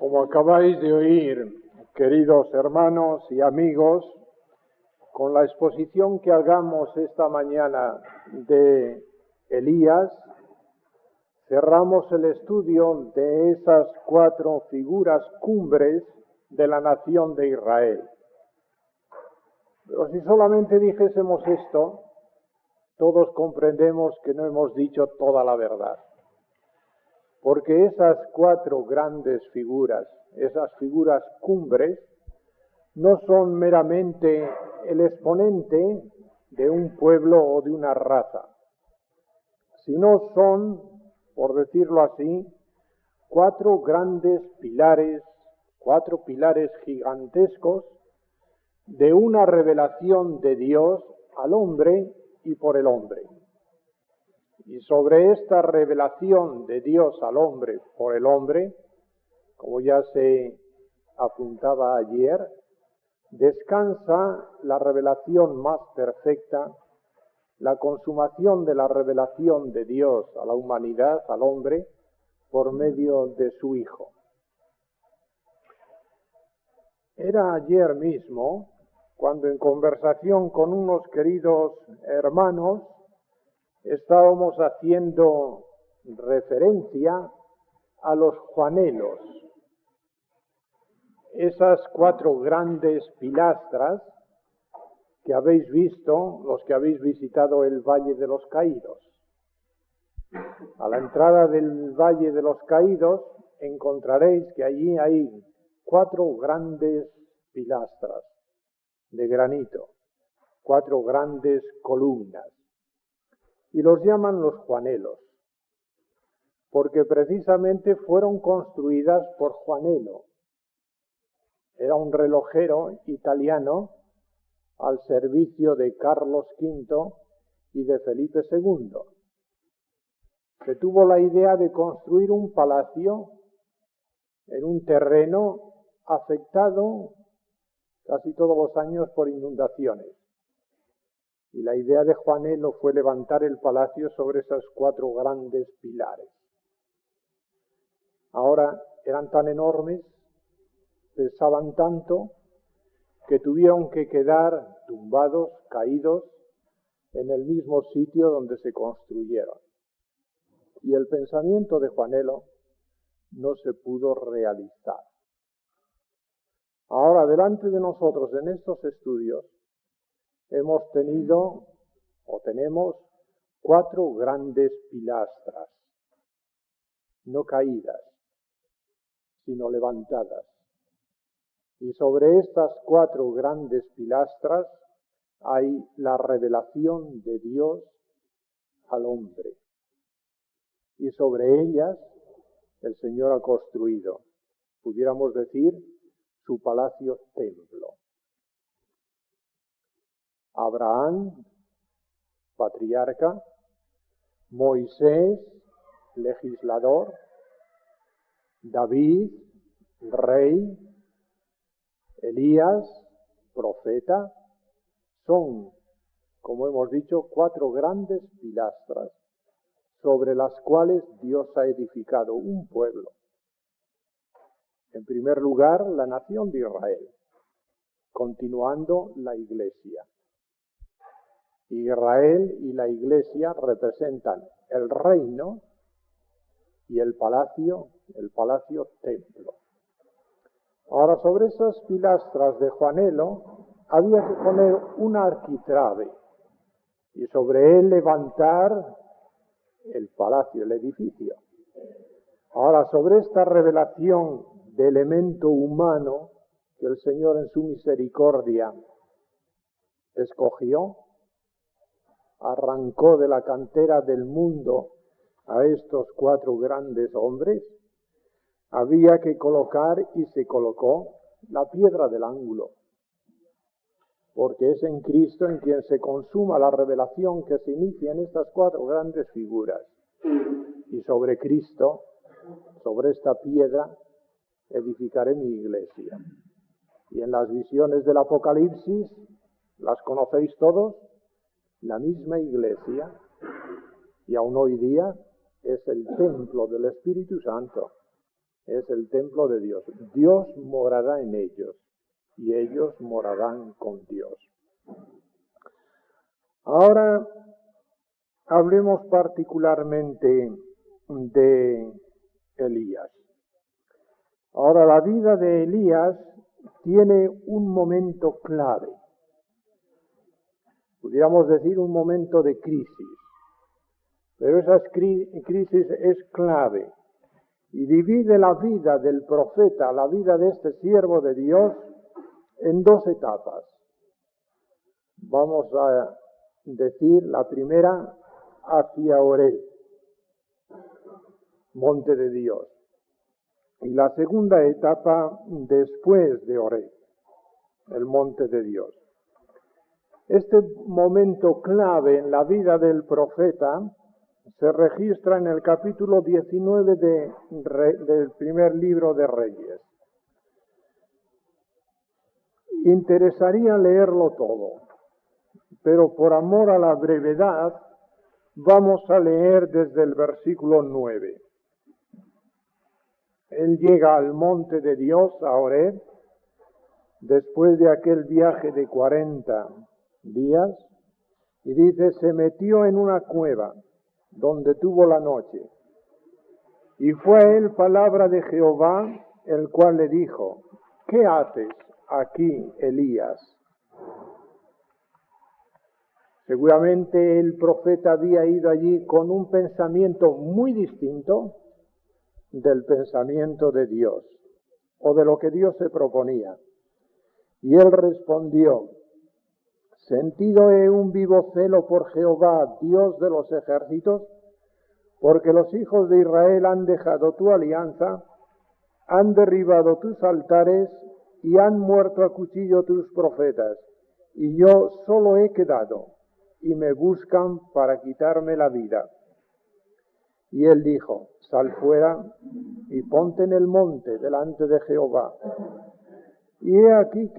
Como acabáis de oír, queridos hermanos y amigos, con la exposición que hagamos esta mañana de Elías, cerramos el estudio de esas 4 figuras cumbres de la nación de Israel. Pero si solamente dijésemos esto, todos comprendemos que no hemos dicho toda la verdad. Porque esas 4 grandes figuras, esas figuras cumbres, no son meramente el exponente de un pueblo o de una raza, sino son, por decirlo así, 4 grandes pilares, 4 pilares gigantescos de una revelación de Dios al hombre y por el hombre. Y sobre esta revelación de Dios al hombre por el hombre, como ya se apuntaba ayer, descansa la revelación más perfecta, la consumación de la revelación de Dios a la humanidad, al hombre, por medio de su Hijo. Era ayer mismo cuando en conversación con unos queridos hermanos estábamos haciendo referencia a los Juanelos, esas 4 grandes pilastras que habéis visto, los que habéis visitado el Valle de los Caídos. A la entrada del Valle de los Caídos encontraréis que allí hay 4 grandes pilastras de granito, 4 grandes columnas. Y los llaman los Juanelos, porque precisamente fueron construidas por Juanelo. Era un relojero italiano al servicio de Carlos V y de Felipe II. Se tuvo la idea de construir un palacio en un terreno afectado casi todos los años por inundaciones. Y la idea de Juanelo fue levantar el palacio sobre esos 4 grandes pilares. Ahora eran tan enormes, pesaban tanto, que tuvieron que quedar tumbados, caídos, en el mismo sitio donde se construyeron. Y el pensamiento de Juanelo no se pudo realizar. Ahora, delante de nosotros en estos estudios, hemos tenido o tenemos 4 grandes pilastras, no caídas, sino levantadas. Y sobre estas 4 grandes pilastras hay la revelación de Dios al hombre. Y sobre ellas el Señor ha construido, pudiéramos decir, su palacio templo. Abraham, patriarca; Moisés, legislador; David, rey; Elías, profeta. Son, como hemos dicho, 4 grandes pilastras sobre las cuales Dios ha edificado un pueblo. En primer lugar, la nación de Israel, continuando la Iglesia. Israel y la Iglesia representan el reino y el palacio templo. Ahora, sobre esas pilastras de Juanelo había que poner un arquitrabe y sobre él levantar el palacio, el edificio. Ahora, sobre esta revelación de elemento humano que el Señor en su misericordia escogió, arrancó de la cantera del mundo a estos 4 grandes hombres, había que colocar, y se colocó, la piedra del ángulo, porque es en Cristo en quien se consuma la revelación que se inicia en estas 4 grandes figuras. Y sobre Cristo, sobre esta piedra, edificaré mi iglesia. Y en las visiones del Apocalipsis, las conocéis todos, la misma iglesia, y aún hoy día es el templo del Espíritu Santo. es el templo de Dios. Dios morará en ellos y ellos morarán con Dios. Ahora hablemos particularmente de Elías. Ahora, la vida de Elías tiene un momento clave. Pudiéramos decir un momento de crisis. Pero esa crisis es clave y divide la vida del profeta, la vida de este siervo de Dios, en dos etapas. Vamos a decir la primera hacia Oreb, monte de Dios, y la segunda etapa después de Oreb, el monte de Dios. Este momento clave en la vida del profeta se registra en el capítulo 19 del primer libro de Reyes. Interesaría leerlo todo, pero por amor a la brevedad vamos a leer desde el versículo 9. Él llega al monte de Dios, a Oreb, después de aquel viaje de 40 días, y dice, se metió en una cueva donde tuvo la noche. Y fue a él palabra de Jehová, el cual le dijo, ¿qué haces aquí, Elías? Seguramente el profeta había ido allí con un pensamiento muy distinto del pensamiento de Dios, o de lo que Dios se proponía. Y él respondió, sentido he un vivo celo por Jehová, Dios de los ejércitos, porque los hijos de Israel han dejado tu alianza, han derribado tus altares y han muerto a cuchillo tus profetas, y yo solo he quedado, y me buscan para quitarme la vida. Y él dijo, sal fuera y ponte en el monte delante de Jehová. Y he aquí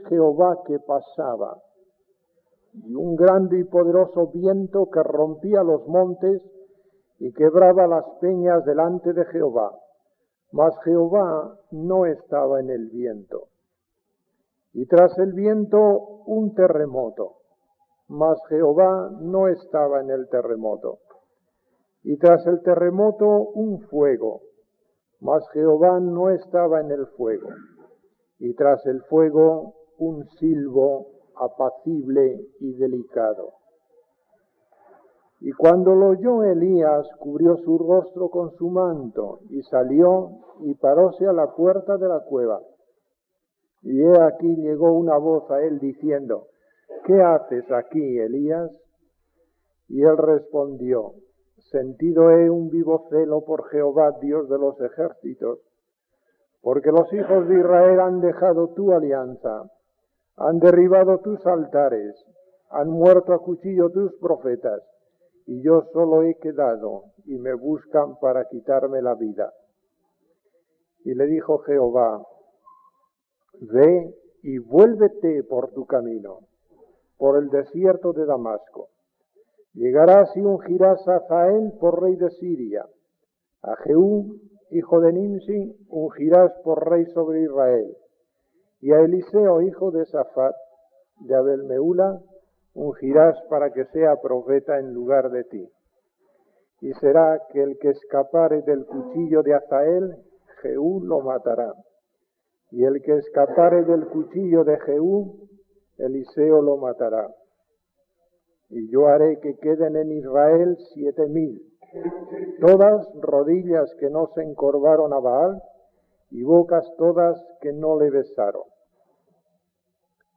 Jehová que pasaba, y un grande y poderoso viento que rompía los montes y quebraba las peñas delante de Jehová. Mas Jehová no estaba en el viento. Y tras el viento un terremoto, mas Jehová no estaba en el terremoto. Y tras el terremoto un fuego, mas Jehová no estaba en el fuego. Y tras el fuego un silbo apacible y delicado. Y cuando lo oyó Elías, cubrió su rostro con su manto, y salió y paróse a la puerta de la cueva. Y he aquí llegó una voz a él diciendo, ¿qué haces aquí, Elías? Y él respondió, sentido he un vivo celo por Jehová, Dios de los ejércitos, porque los hijos de Israel han dejado tu alianza, han derribado tus altares, han muerto a cuchillo tus profetas, y yo solo he quedado, y me buscan para quitarme la vida. Y le dijo Jehová, ve y vuélvete por tu camino, por el desierto de Damasco. Llegarás y ungirás a Hazael por rey de Siria, a Jehú, hijo de Nimsi, ungirás por rey sobre Israel, y a Eliseo, hijo de Safat, de Abel-Meula, ungirás para que sea profeta en lugar de ti. Y será que el que escapare del cuchillo de Hazael, Jehú lo matará. Y el que escapare del cuchillo de Jehú, Eliseo lo matará. Y yo haré que queden en Israel 7,000, todas rodillas que no se encorvaron a Baal, y bocas todas que no le besaron.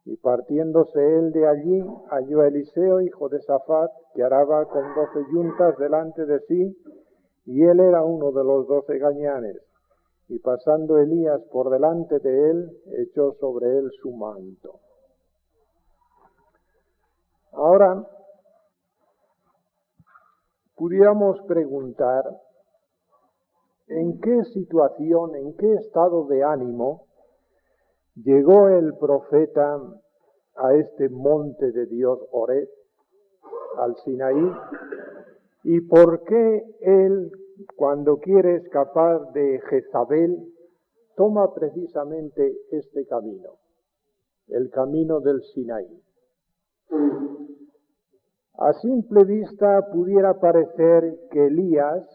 Y partiéndose él de allí, halló a Eliseo, hijo de Safat, que araba con 12 yuntas delante de sí, y él era uno de los 12 gañanes. Y pasando Elías por delante de él, echó sobre él su manto. Ahora, pudiéramos preguntar, ¿en qué situación, en qué estado de ánimo llegó el profeta a este monte de Dios, Oreb, al Sinaí? ¿Y por qué él cuando quiere escapar de Jezabel, toma precisamente este camino, el camino del Sinaí. A simple vista pudiera parecer que Elías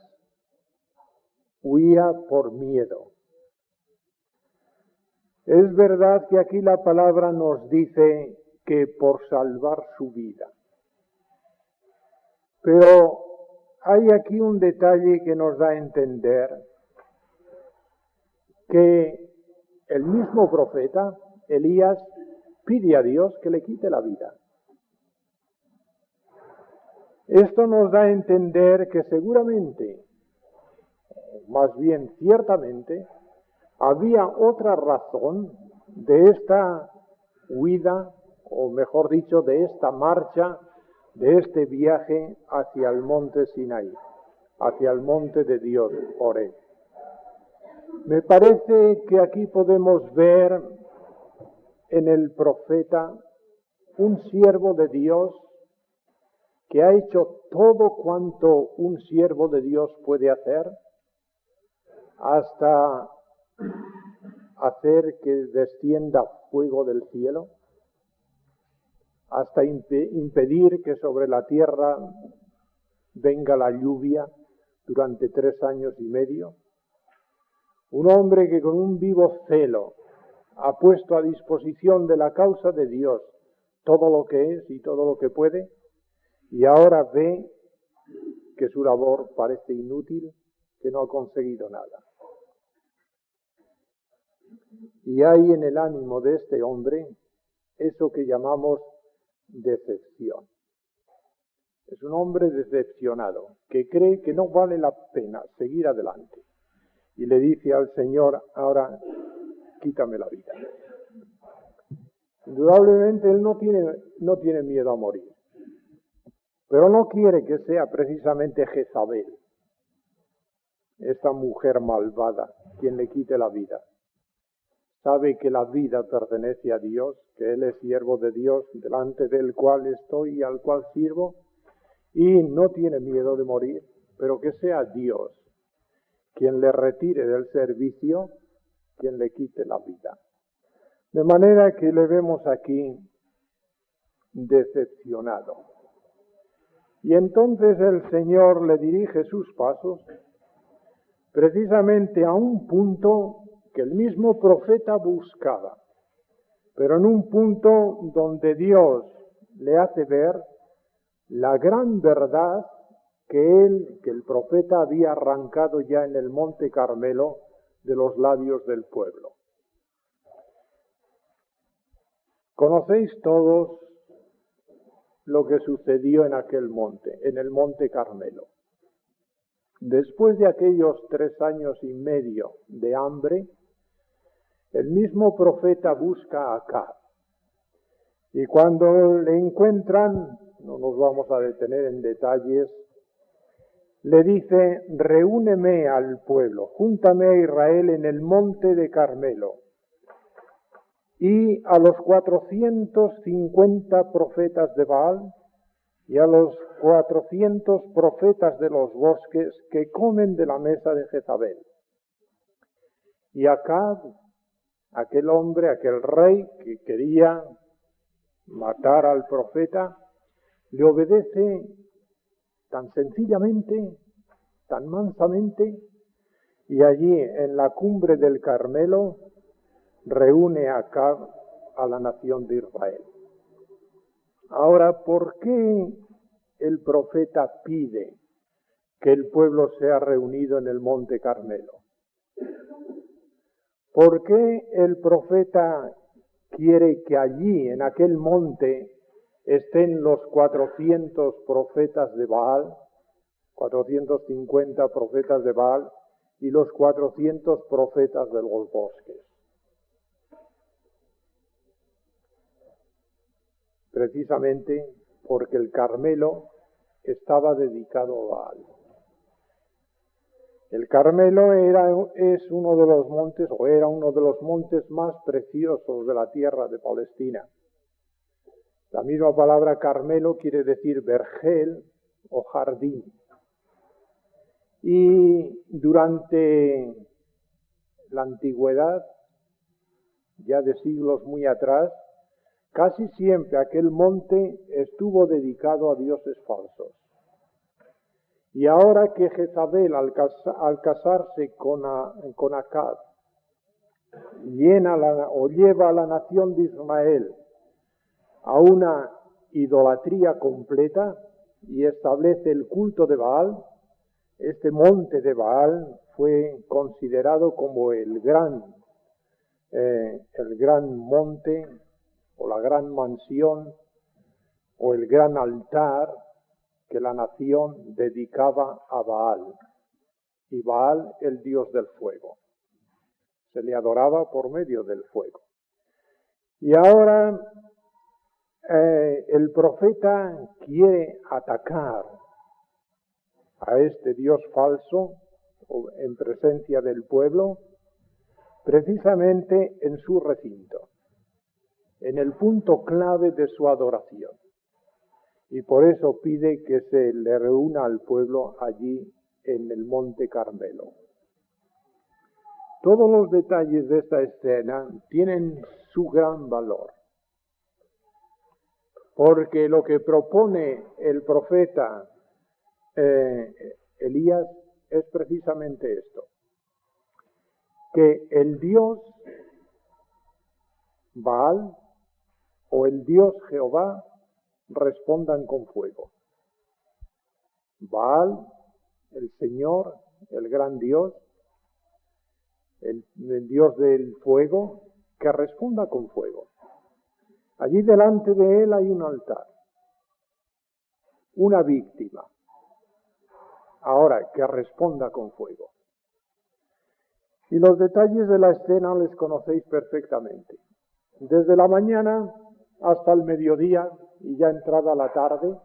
huía por miedo. Es verdad que aquí la palabra nos dice que por salvar su vida. Pero hay aquí un detalle que nos da a entender que el mismo profeta, Elías, pide a Dios que le quite la vida. Esto nos da a entender que seguramente, más bien ciertamente, había otra razón de esta huida, o mejor dicho, de esta marcha, de este viaje hacia el monte Sinaí, hacia el monte de Dios, Horeb. Me parece que aquí podemos ver en el profeta un siervo de Dios que ha hecho todo cuanto un siervo de Dios puede hacer, hasta hacer que descienda fuego del cielo, hasta impedir que sobre la tierra venga la lluvia durante 3 años y medio. Un hombre que con un vivo celo ha puesto a disposición de la causa de Dios todo lo que es y todo lo que puede, y ahora ve que su labor parece inútil, que no ha conseguido nada. Y hay en el ánimo de este hombre eso que llamamos decepción. Es un hombre decepcionado, que cree que no vale la pena seguir adelante. Y le dice al Señor, ahora quítame la vida. Indudablemente él no tiene miedo a morir, pero no quiere que sea precisamente Jezabel, esta mujer malvada, quien le quite la vida. Sabe que la vida pertenece a Dios, que Él es siervo de Dios, delante del cual estoy y al cual sirvo, y no tiene miedo de morir, pero que sea Dios quien le retire del servicio, quien le quite la vida. De manera que le vemos aquí decepcionado. Y entonces el Señor le dirige sus pasos precisamente a un punto que el mismo profeta buscaba, pero en un punto donde Dios le hace ver la gran verdad que el profeta había arrancado ya en el monte Carmelo de los labios del pueblo. Conocéis todos lo que sucedió en aquel monte, en el monte Carmelo. Después de aquellos 3 años y medio de hambre, el mismo profeta busca a Acab. Y cuando le encuentran, no nos vamos a detener en detalles, le dice, reúneme al pueblo, júntame a Israel en el monte de Carmelo. Y a los 450 profetas de Baal y a los 400 profetas de los bosques que comen de la mesa de Jezabel. Y Acab, aquel hombre, aquel rey que quería matar al profeta, le obedece tan sencillamente, tan mansamente, y allí en la cumbre del Carmelo reúne a Acab a la nación de Israel. Ahora, ¿por qué el profeta pide que el pueblo sea reunido en el monte Carmelo? ¿Por qué el profeta quiere que allí, en aquel monte, estén los 400 profetas de Baal, 450 profetas de Baal y los 400 profetas de los bosques? Precisamente porque el Carmelo estaba dedicado a Baal. El Carmelo es uno de los montes, o era uno de los montes más preciosos de la tierra de Palestina. La misma palabra Carmelo quiere decir vergel o jardín. Y durante la antigüedad, ya de siglos muy atrás, casi siempre aquel monte estuvo dedicado a dioses falsos. Y ahora que Jezabel, al casarse con Acab, lleva a la nación de Israel a una idolatría completa y establece el culto de Baal, este monte de Baal fue considerado como el gran monte o la gran mansión o el gran altar que la nación dedicaba a Baal. Y Baal, el dios del fuego. Se le adoraba por medio del fuego. Y ahora el profeta quiere atacar a este dios falso en presencia del pueblo, precisamente en su recinto, en el punto clave de su adoración. Y por eso pide que se le reúna al pueblo allí en el Monte Carmelo. Todos los detalles de esta escena tienen su gran valor, porque lo que propone el profeta Elías es precisamente esto, que el dios Baal o el dios Jehová respondan con fuego. Baal, el Señor, el gran Dios, el Dios del fuego, que responda con fuego. Allí delante de él hay un altar, una víctima. Ahora, que responda con fuego. Y los detalles de la escena les conocéis perfectamente. Desde la mañana hasta el mediodía y ya entrada la tarde,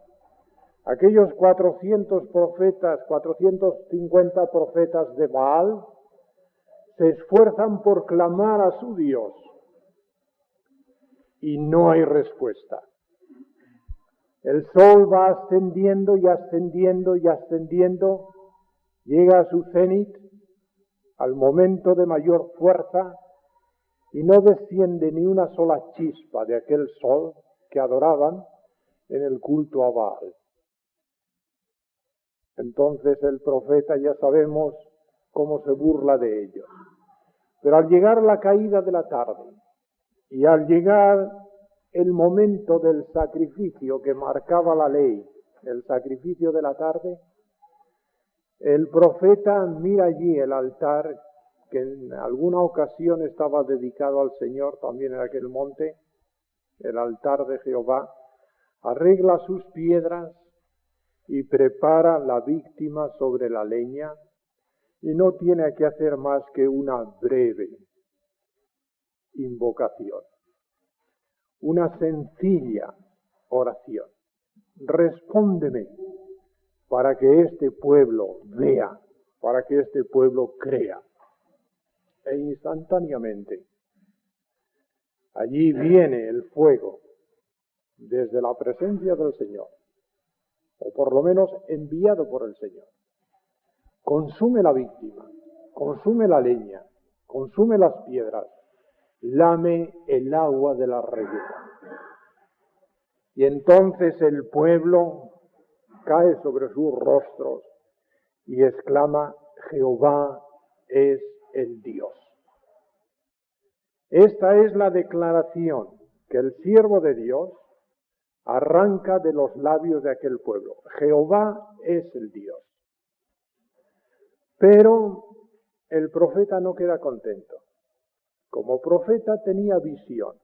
aquellos 450 profetas de Baal se esfuerzan por clamar a su Dios y no hay respuesta. El sol va ascendiendo y ascendiendo y ascendiendo, llega a su cenit, al momento de mayor fuerza, y no desciende ni una sola chispa de aquel sol que adoraban en el culto a Baal. Entonces el profeta, ya sabemos cómo se burla de ellos. Pero al llegar la caída de la tarde y al llegar el momento del sacrificio que marcaba la ley, el sacrificio de la tarde, el profeta mira allí el altar que en alguna ocasión estaba dedicado al Señor, también en aquel monte, el altar de Jehová, arregla sus piedras y prepara la víctima sobre la leña y no tiene que hacer más que una breve invocación, una sencilla oración. Respóndeme para que este pueblo vea, para que este pueblo crea. E instantáneamente allí viene el fuego desde la presencia del Señor, o por lo menos enviado por el Señor. Consume la víctima, consume la leña, consume las piedras, lame el agua de la reguera. Y entonces el pueblo cae sobre sus rostros y exclama: Jehová es el Dios. Esta es la declaración que el siervo de Dios arranca de los labios de aquel pueblo. Jehová es el Dios. Pero el profeta no queda contento. Como profeta tenía visión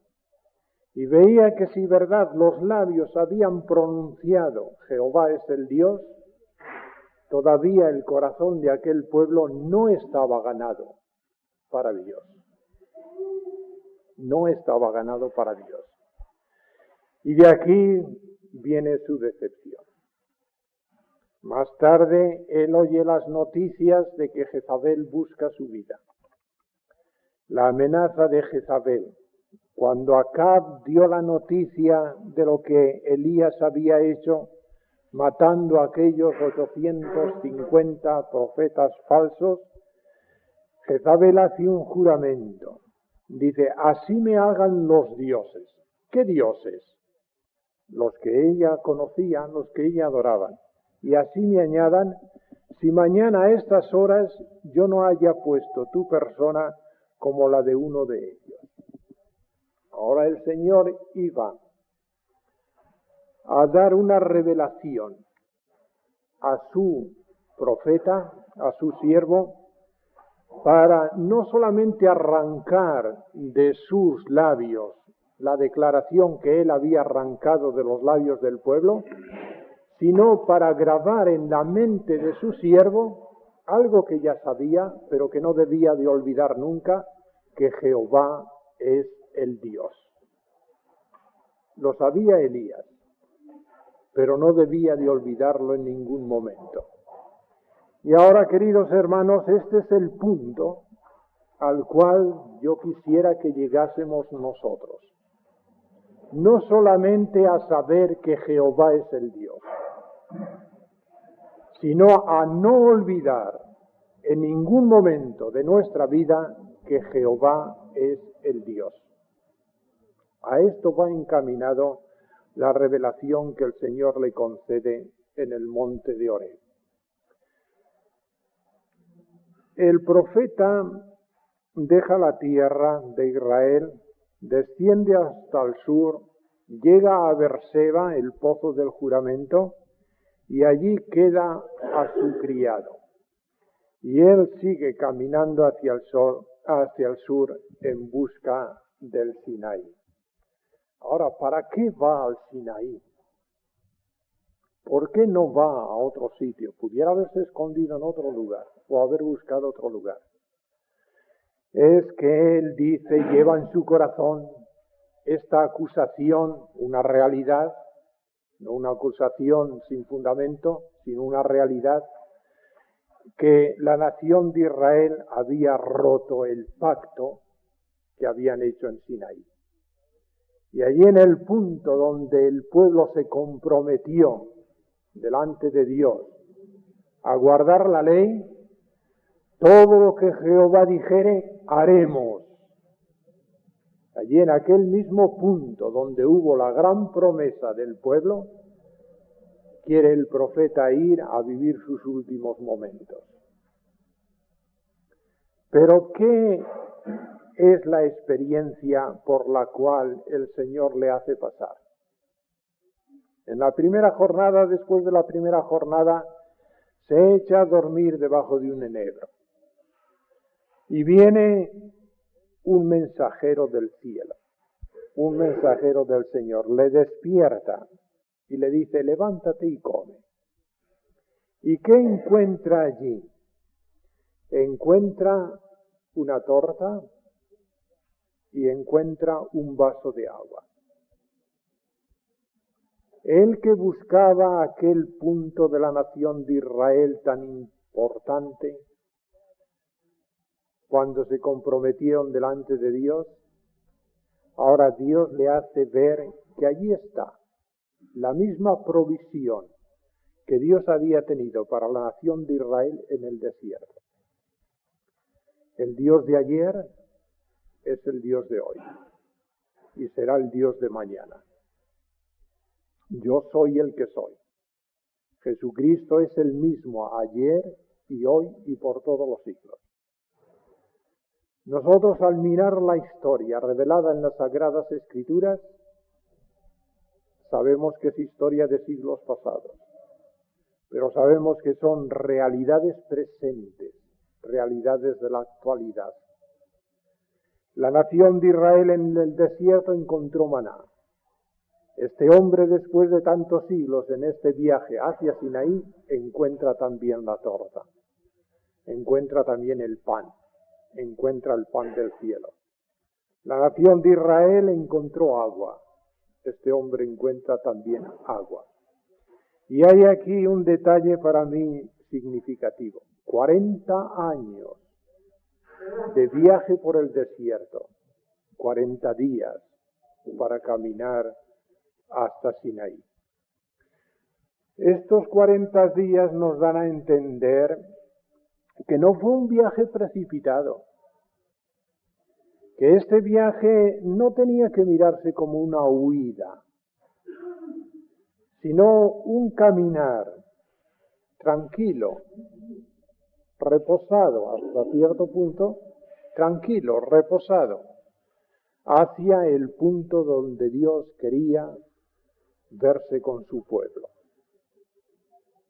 y veía que si verdad los labios habían pronunciado Jehová es el Dios, todavía el corazón de aquel pueblo no estaba ganado para Dios. No estaba ganado para Dios. Y de aquí viene su decepción. Más tarde, él oye las noticias de que Jezabel busca su vida. La amenaza de Jezabel. Cuando Acab dio la noticia de lo que Elías había hecho, matando a aquellos 850 profetas falsos, Jezabel hace un juramento. Dice, así me hagan los dioses. ¿Qué dioses? Los que ella conocía, los que ella adoraban. Y así me añadan, si mañana a estas horas yo no haya puesto tu persona como la de uno de ellos. Ahora el Señor iba a dar una revelación a su profeta, a su siervo, para no solamente arrancar de sus labios la declaración que él había arrancado de los labios del pueblo, sino para grabar en la mente de su siervo algo que ya sabía, pero que no debía de olvidar nunca, que Jehová es el Dios. Lo sabía Elías, pero no debía de olvidarlo en ningún momento. Y ahora, queridos hermanos, este es el punto al cual yo quisiera que llegásemos nosotros. No solamente a saber que Jehová es el Dios, sino a no olvidar en ningún momento de nuestra vida que Jehová es el Dios. A esto va encaminado la revelación que el Señor le concede en el monte de Oreb. El profeta deja la tierra de Israel, desciende hasta el sur, llega a Berseba, el pozo del juramento, y allí queda a su criado. Y él sigue caminando hacia el sur en busca del Sinaí. Ahora, ¿para qué va al Sinaí? ¿Por qué no va a otro sitio? Pudiera haberse escondido en otro lugar o haber buscado otro lugar. Es que él dice, lleva en su corazón esta acusación, una realidad, no una acusación sin fundamento, sino una realidad, que la nación de Israel había roto el pacto que habían hecho en Sinaí. Y allí en el punto donde el pueblo se comprometió delante de Dios a guardar la ley, todo lo que Jehová dijere, haremos. Allí en aquel mismo punto donde hubo la gran promesa del pueblo, quiere el profeta ir a vivir sus últimos momentos. Pero ¿qué es la experiencia por la cual el Señor le hace pasar? En la primera jornada, después de la primera jornada, se echa a dormir debajo de un enebro. Y viene un mensajero del cielo, un mensajero del Señor, le despierta y le dice, levántate y come. ¿Y qué encuentra allí? Encuentra una torta y encuentra un vaso de agua. Él que buscaba aquel punto de la nación de Israel tan importante, cuando se comprometieron delante de Dios, ahora Dios le hace ver que allí está la misma provisión que Dios había tenido para la nación de Israel en el desierto. El Dios de ayer es el Dios de hoy y será el Dios de mañana. Yo soy el que soy. Jesucristo es el mismo ayer y hoy y por todos los siglos. Nosotros, al mirar la historia revelada en las Sagradas Escrituras, sabemos que es historia de siglos pasados, pero sabemos que son realidades presentes, realidades de la actualidad. La nación de Israel en el desierto encontró maná. Este hombre, después de tantos siglos en este viaje hacia Sinaí, encuentra también la torta, encuentra también el pan, encuentra el pan del cielo. La nación de Israel encontró agua, este hombre encuentra también agua. Y hay aquí un detalle para mí significativo. 40 años de viaje por el desierto, 40 días para caminar hasta Sinaí. Estos 40 días nos dan a entender que no fue un viaje precipitado, que este viaje no tenía que mirarse como una huida, sino un caminar tranquilo, reposado hasta cierto punto, tranquilo, reposado, hacia el punto donde Dios quería verse con su pueblo.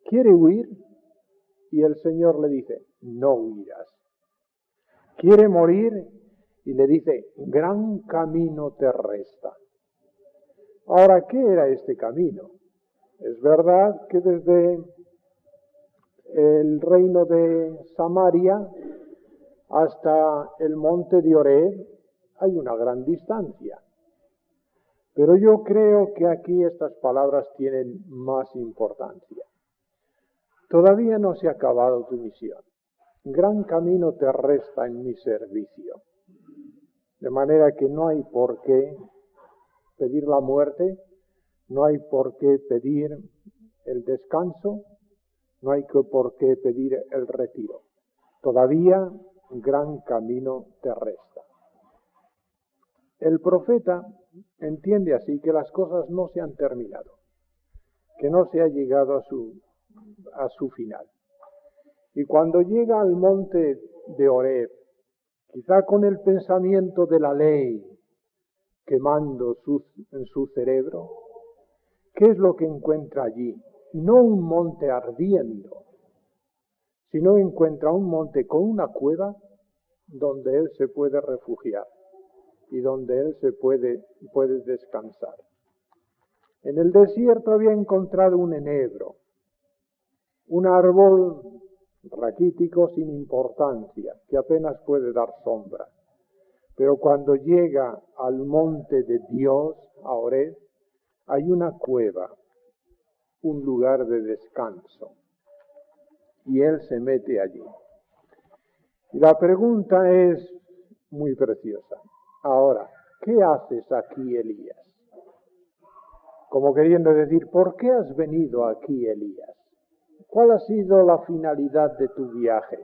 Quiere huir y el Señor le dice, no huirás. Quiere morir y le dice, gran camino te resta. Ahora, ¿qué era este camino? Es verdad que desde el reino de Samaria hasta el monte de Oreb hay una gran distancia. Pero yo creo que aquí estas palabras tienen más importancia. Todavía no se ha acabado tu misión. Gran camino te resta en mi servicio. De manera que no hay por qué pedir la muerte, no hay por qué pedir el descanso, no hay por qué pedir el retiro. Todavía gran camino te resta. El profeta entiende así que las cosas no se han terminado, que no se ha llegado a su final. Y cuando llega al monte de Oreb, quizá con el pensamiento de la ley quemando en su cerebro, ¿qué es lo que encuentra allí? No un monte ardiendo, sino encuentra un monte con una cueva donde él se puede refugiar y donde él se puede descansar. En el desierto había encontrado un enebro, un árbol raquítico sin importancia, que apenas puede dar sombra. Pero cuando llega al monte de Dios, a Oreb, hay una cueva, un lugar de descanso. Y él se mete allí. Y la pregunta es muy preciosa. Ahora, ¿qué haces aquí, Elías? Como queriendo decir, ¿por qué has venido aquí, Elías? ¿Cuál ha sido la finalidad de tu viaje?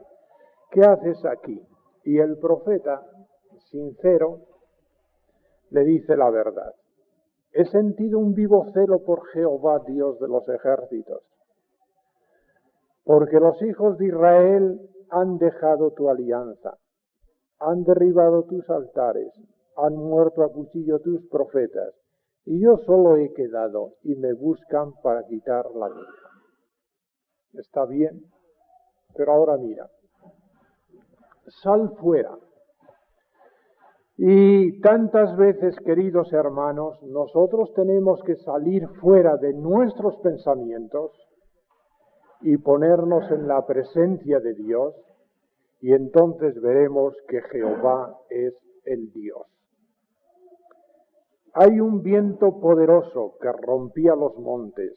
¿Qué haces aquí? Y el profeta, sincero, le dice la verdad. He sentido un vivo celo por Jehová, Dios de los ejércitos, porque los hijos de Israel han dejado tu alianza, han derribado tus altares, han muerto a cuchillo tus profetas, y yo solo he quedado y me buscan para quitar la vida. Está bien, pero ahora mira, sal fuera. Y tantas veces, queridos hermanos, nosotros tenemos que salir fuera de nuestros pensamientos y ponernos en la presencia de Dios, y entonces veremos que Jehová es el Dios. Hay un viento poderoso que rompía los montes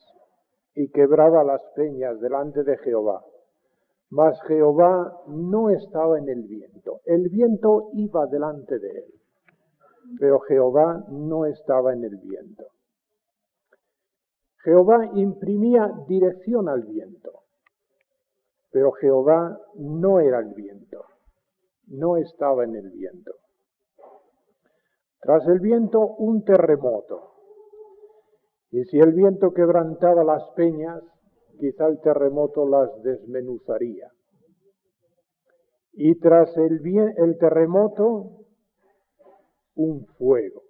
y quebraba las peñas delante de Jehová. Mas Jehová no estaba en el viento iba delante de él, pero Jehová no estaba en el viento. Jehová imprimía dirección al viento, pero Jehová no era el viento, no estaba en el viento. Tras el viento, un terremoto, y si el viento quebrantaba las peñas, quizá el terremoto las desmenuzaría. Y tras el terremoto, un fuego.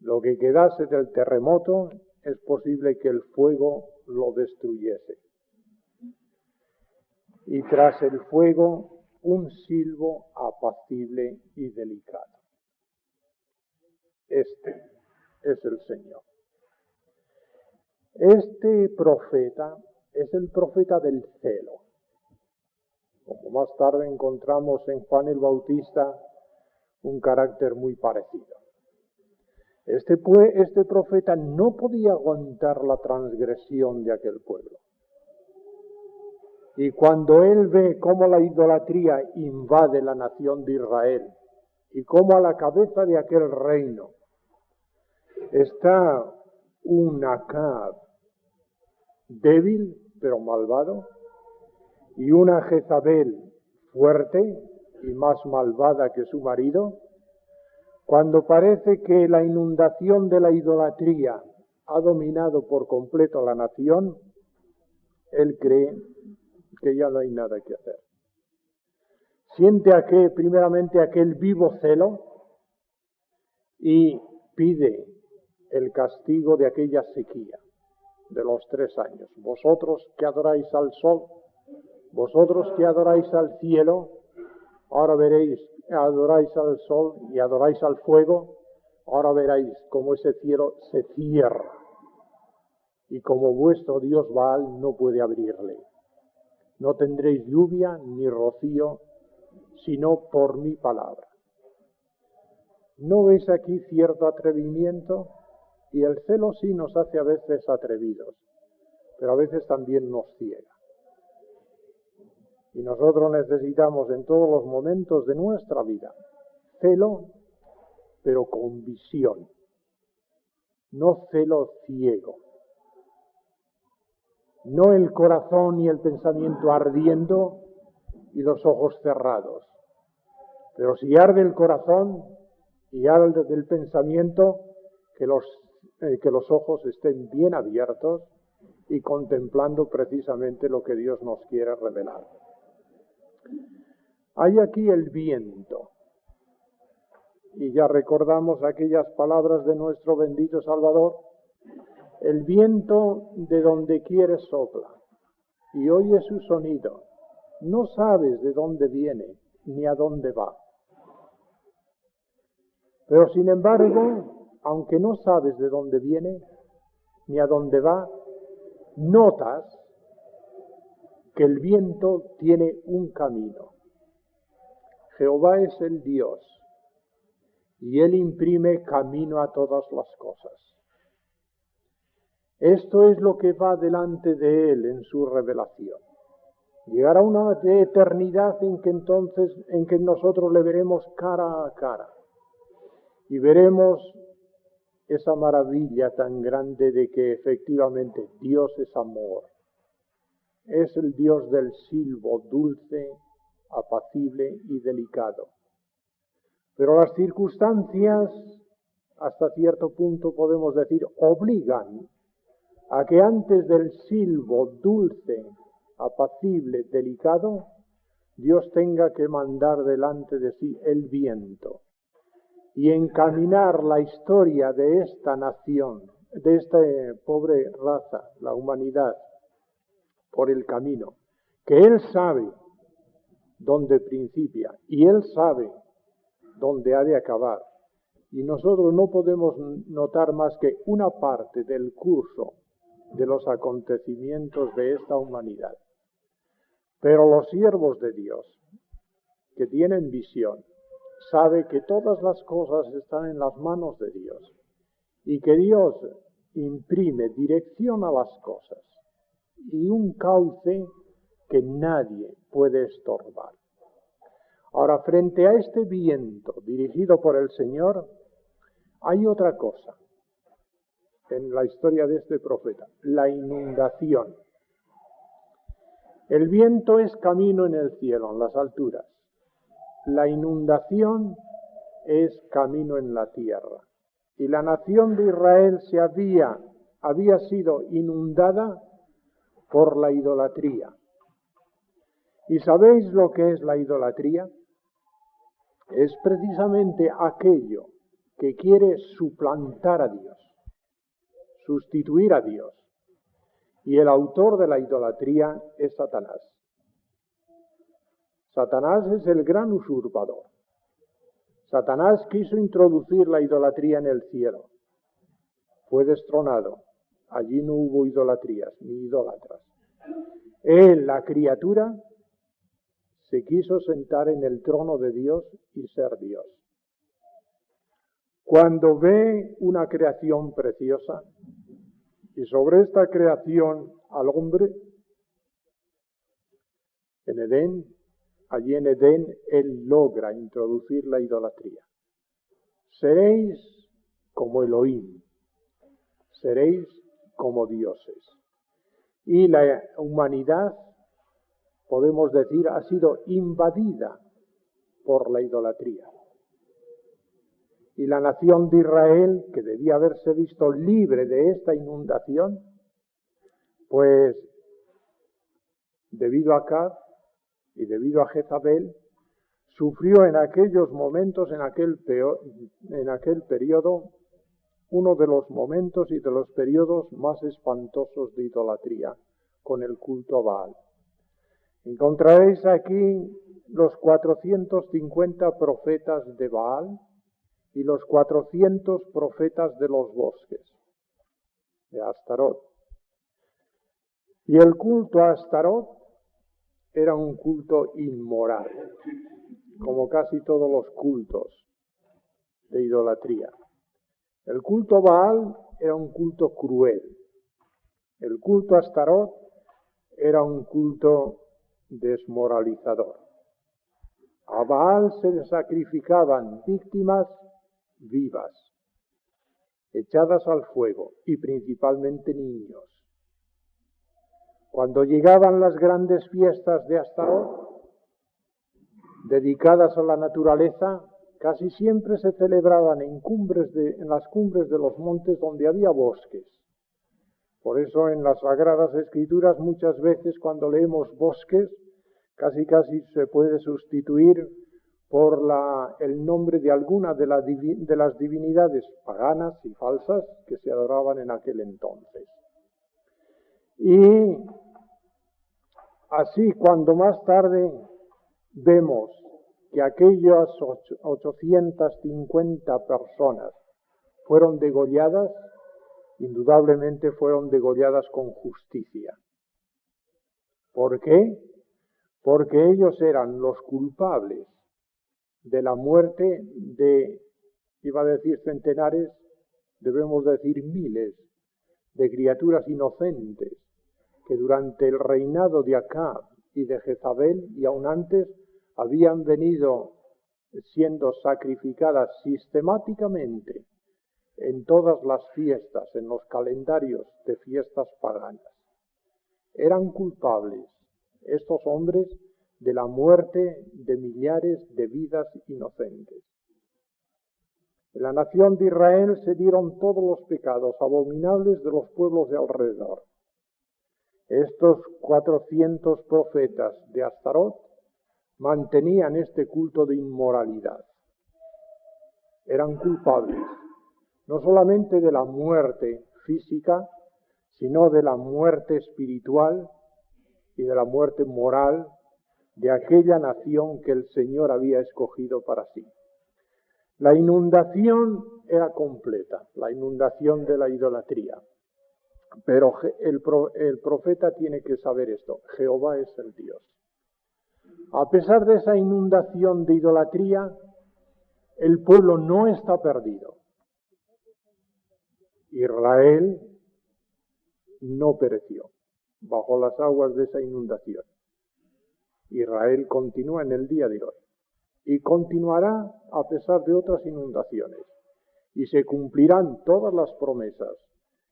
Lo que quedase del terremoto es posible que el fuego lo destruyese. Y tras el fuego, un silbo apacible y delicado. Este es el Señor. Este profeta es el profeta del celo. Como más tarde encontramos en Juan el Bautista un carácter muy parecido. Este profeta no podía aguantar la transgresión de aquel pueblo. Y cuando él ve cómo la idolatría invade la nación de Israel y cómo a la cabeza de aquel reino está un Acab débil pero malvado, y una Jezabel fuerte y más malvada que su marido, cuando parece que la inundación de la idolatría ha dominado por completo la nación, él cree que ya no hay nada que hacer. Siente primeramente aquel vivo celo y pide el castigo de aquella sequía de los 3 años. Vosotros que adoráis al sol, vosotros que adoráis al cielo, ahora veréis, adoráis al sol y adoráis al fuego, ahora veréis cómo ese cielo se cierra y como vuestro Dios Baal no puede abrirle. No tendréis lluvia ni rocío, sino por mi palabra. ¿No veis aquí cierto atrevimiento? Y el celo sí nos hace a veces atrevidos, pero a veces también nos ciega. Y nosotros necesitamos en todos los momentos de nuestra vida celo, pero con visión, no celo ciego. No el corazón y el pensamiento ardiendo y los ojos cerrados. Pero si arde el corazón y arde el pensamiento, que los ojos estén bien abiertos y contemplando precisamente lo que Dios nos quiere revelar. Hay aquí el viento. Y ya recordamos aquellas palabras de nuestro bendito Salvador. El viento de donde quiere sopla y oyes su sonido. No sabes de dónde viene ni a dónde va. Pero sin embargo, aunque no sabes de dónde viene ni a dónde va, notas que el viento tiene un camino. Jehová es el Dios y Él imprime camino a todas las cosas. Esto es lo que va delante de Él en su revelación. Llegará una eternidad en que nosotros le veremos cara a cara y veremos esa maravilla tan grande de que efectivamente Dios es amor. Es el Dios del silbo dulce, apacible y delicado. Pero las circunstancias, hasta cierto punto podemos decir, obligan a que antes del silbo dulce, apacible, delicado, Dios tenga que mandar delante de sí el viento y encaminar la historia de esta nación, de esta pobre raza, la humanidad, por el camino, que Él sabe dónde principia y Él sabe dónde ha de acabar. Y nosotros no podemos notar más que una parte del curso de los acontecimientos de esta humanidad. Pero los siervos de Dios, que tienen visión, saben que todas las cosas están en las manos de Dios y que Dios imprime dirección a las cosas y un cauce que nadie puede estorbar. Ahora, frente a este viento dirigido por el Señor, hay otra cosa en la historia de este profeta, la inundación. El viento es camino en el cielo, en las alturas. La inundación es camino en la tierra. Y la nación de Israel había sido inundada por la idolatría. ¿Y sabéis lo que es la idolatría? Es precisamente aquello que quiere suplantar a Dios, sustituir a Dios. Y el autor de la idolatría es Satanás. Satanás es el gran usurpador. Satanás quiso introducir la idolatría en el cielo. Fue destronado. Allí no hubo idolatrías ni idólatras. Él, la criatura, se quiso sentar en el trono de Dios y ser Dios. Cuando ve una creación preciosa y sobre esta creación al hombre, en Edén, allí en Edén, él logra introducir la idolatría. Seréis como Elohim, seréis como dioses. y la humanidad, podemos decir, ha sido invadida por la idolatría. Y la nación de Israel, que debía haberse visto libre de esta inundación, pues debido a Acab y debido a Jezabel, sufrió en aquellos momentos, en aquel periodo, uno de los momentos y de los periodos más espantosos de idolatría, con el culto a Baal. Encontraréis aquí los 450 profetas de Baal y los 400 profetas de los bosques, de Astarot. Y el culto a Astarot era un culto inmoral, como casi todos los cultos de idolatría. El culto a Baal era un culto cruel. El culto a Astarot era un culto desmoralizador. A Baal se le sacrificaban víctimas vivas, echadas al fuego, y principalmente niños. Cuando llegaban las grandes fiestas de Astarot, dedicadas a la naturaleza, casi siempre se celebraban en las cumbres de los montes donde había bosques. Por eso en las Sagradas Escrituras muchas veces cuando leemos bosques, casi se puede sustituir por el nombre de alguna de las divinidades paganas y falsas que se adoraban en aquel entonces. Y así, cuando más tarde vemos que aquellas 850 personas fueron degolladas, indudablemente fueron degolladas con justicia. ¿Por qué? Porque ellos eran los culpables de la muerte de, iba a decir centenares, debemos decir miles, de criaturas inocentes que durante el reinado de Acab y de Jezabel y aún antes habían venido siendo sacrificadas sistemáticamente en todas las fiestas, en los calendarios de fiestas paganas. Eran culpables estos hombres de la muerte de millares de vidas inocentes. En la nación de Israel se dieron todos los pecados abominables de los pueblos de alrededor. Estos 400 profetas de Astarot mantenían este culto de inmoralidad. Eran culpables no solamente de la muerte física, sino de la muerte espiritual y de la muerte moral de aquella nación que el Señor había escogido para sí. La inundación era completa, la inundación de la idolatría. Pero el profeta tiene que saber esto: Jehová es el Dios. A pesar de esa inundación de idolatría, el pueblo no está perdido. Israel no pereció bajo las aguas de esa inundación. Israel continúa en el día de hoy y continuará a pesar de otras inundaciones, y se cumplirán todas las promesas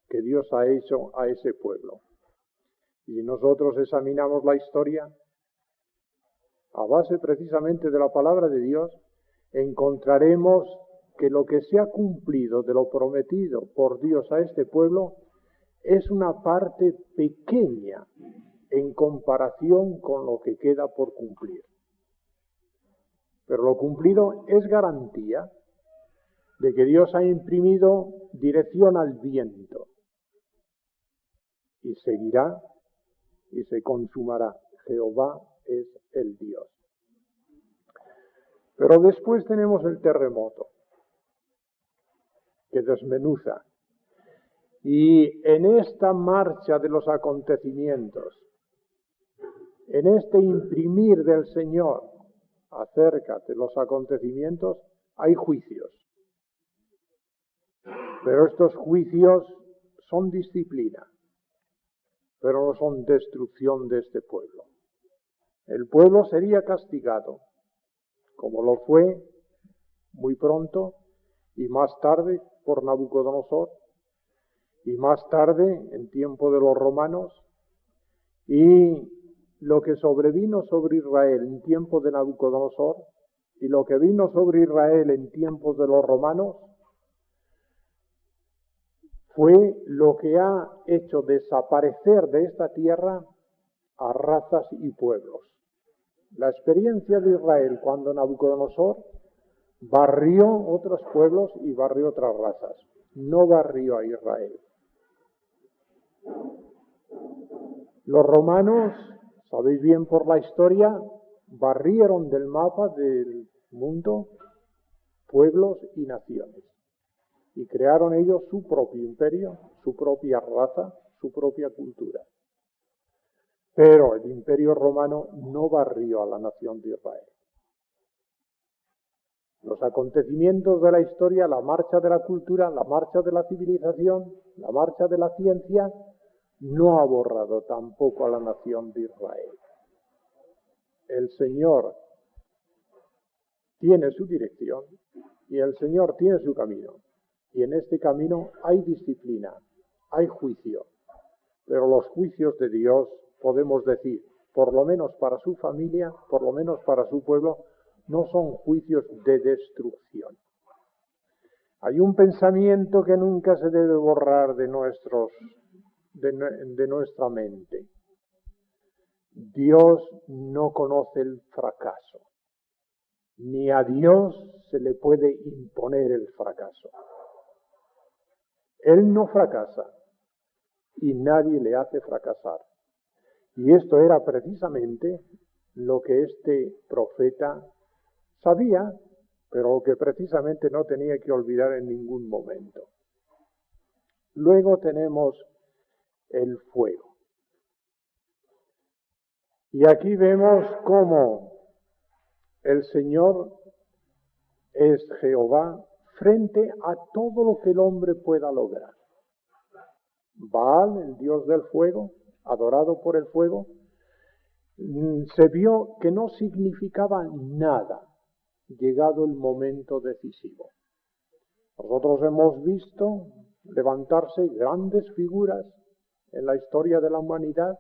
que Dios ha hecho a ese pueblo. Y si nosotros examinamos la historia, a base precisamente de la palabra de Dios, encontraremos que lo que se ha cumplido de lo prometido por Dios a este pueblo es una parte pequeña en comparación con lo que queda por cumplir. Pero lo cumplido es garantía de que Dios ha imprimido dirección al viento y seguirá y se consumará. Jehová es el Dios. Pero después tenemos el terremoto, que desmenuza. Y en esta marcha de los acontecimientos, en este imprimir del Señor acerca de los acontecimientos, hay juicios. Pero estos juicios son disciplina, pero no son destrucción de este pueblo. El pueblo sería castigado, como lo fue muy pronto y más tarde por Nabucodonosor, y más tarde, en tiempo de los romanos, Y lo que sobrevino sobre Israel en tiempos de Nabucodonosor y lo que vino sobre Israel en tiempos de los romanos fue lo que ha hecho desaparecer de esta tierra a razas y pueblos. La experiencia de Israel cuando Nabucodonosor barrió otros pueblos y barrió otras razas, no barrió a Israel. Los romanos, sabéis bien por la historia, barrieron del mapa del mundo pueblos y naciones y crearon ellos su propio imperio, su propia raza, su propia cultura. Pero el imperio romano no barrió a la nación de Israel. Los acontecimientos de la historia, la marcha de la cultura, la marcha de la civilización, la marcha de la ciencia, no ha borrado tampoco a la nación de Israel. El Señor tiene su dirección y el Señor tiene su camino. Y en este camino hay disciplina, hay juicio. Pero los juicios de Dios, podemos decir, por lo menos para su familia, por lo menos para su pueblo, no son juicios de destrucción. Hay un pensamiento que nunca se debe borrar de nuestra mente. Dios no conoce el fracaso. Ni a Dios se le puede imponer el fracaso. Él no fracasa y nadie le hace fracasar. Y esto era precisamente lo que este profeta sabía, pero que precisamente no tenía que olvidar en ningún momento. Luego tenemos el fuego. Y aquí vemos cómo el Señor es Jehová frente a todo lo que el hombre pueda lograr. Baal, el dios del fuego, adorado por el fuego, se vio que no significaba nada llegado el momento decisivo. Nosotros hemos visto levantarse grandes figuras en la historia de la humanidad,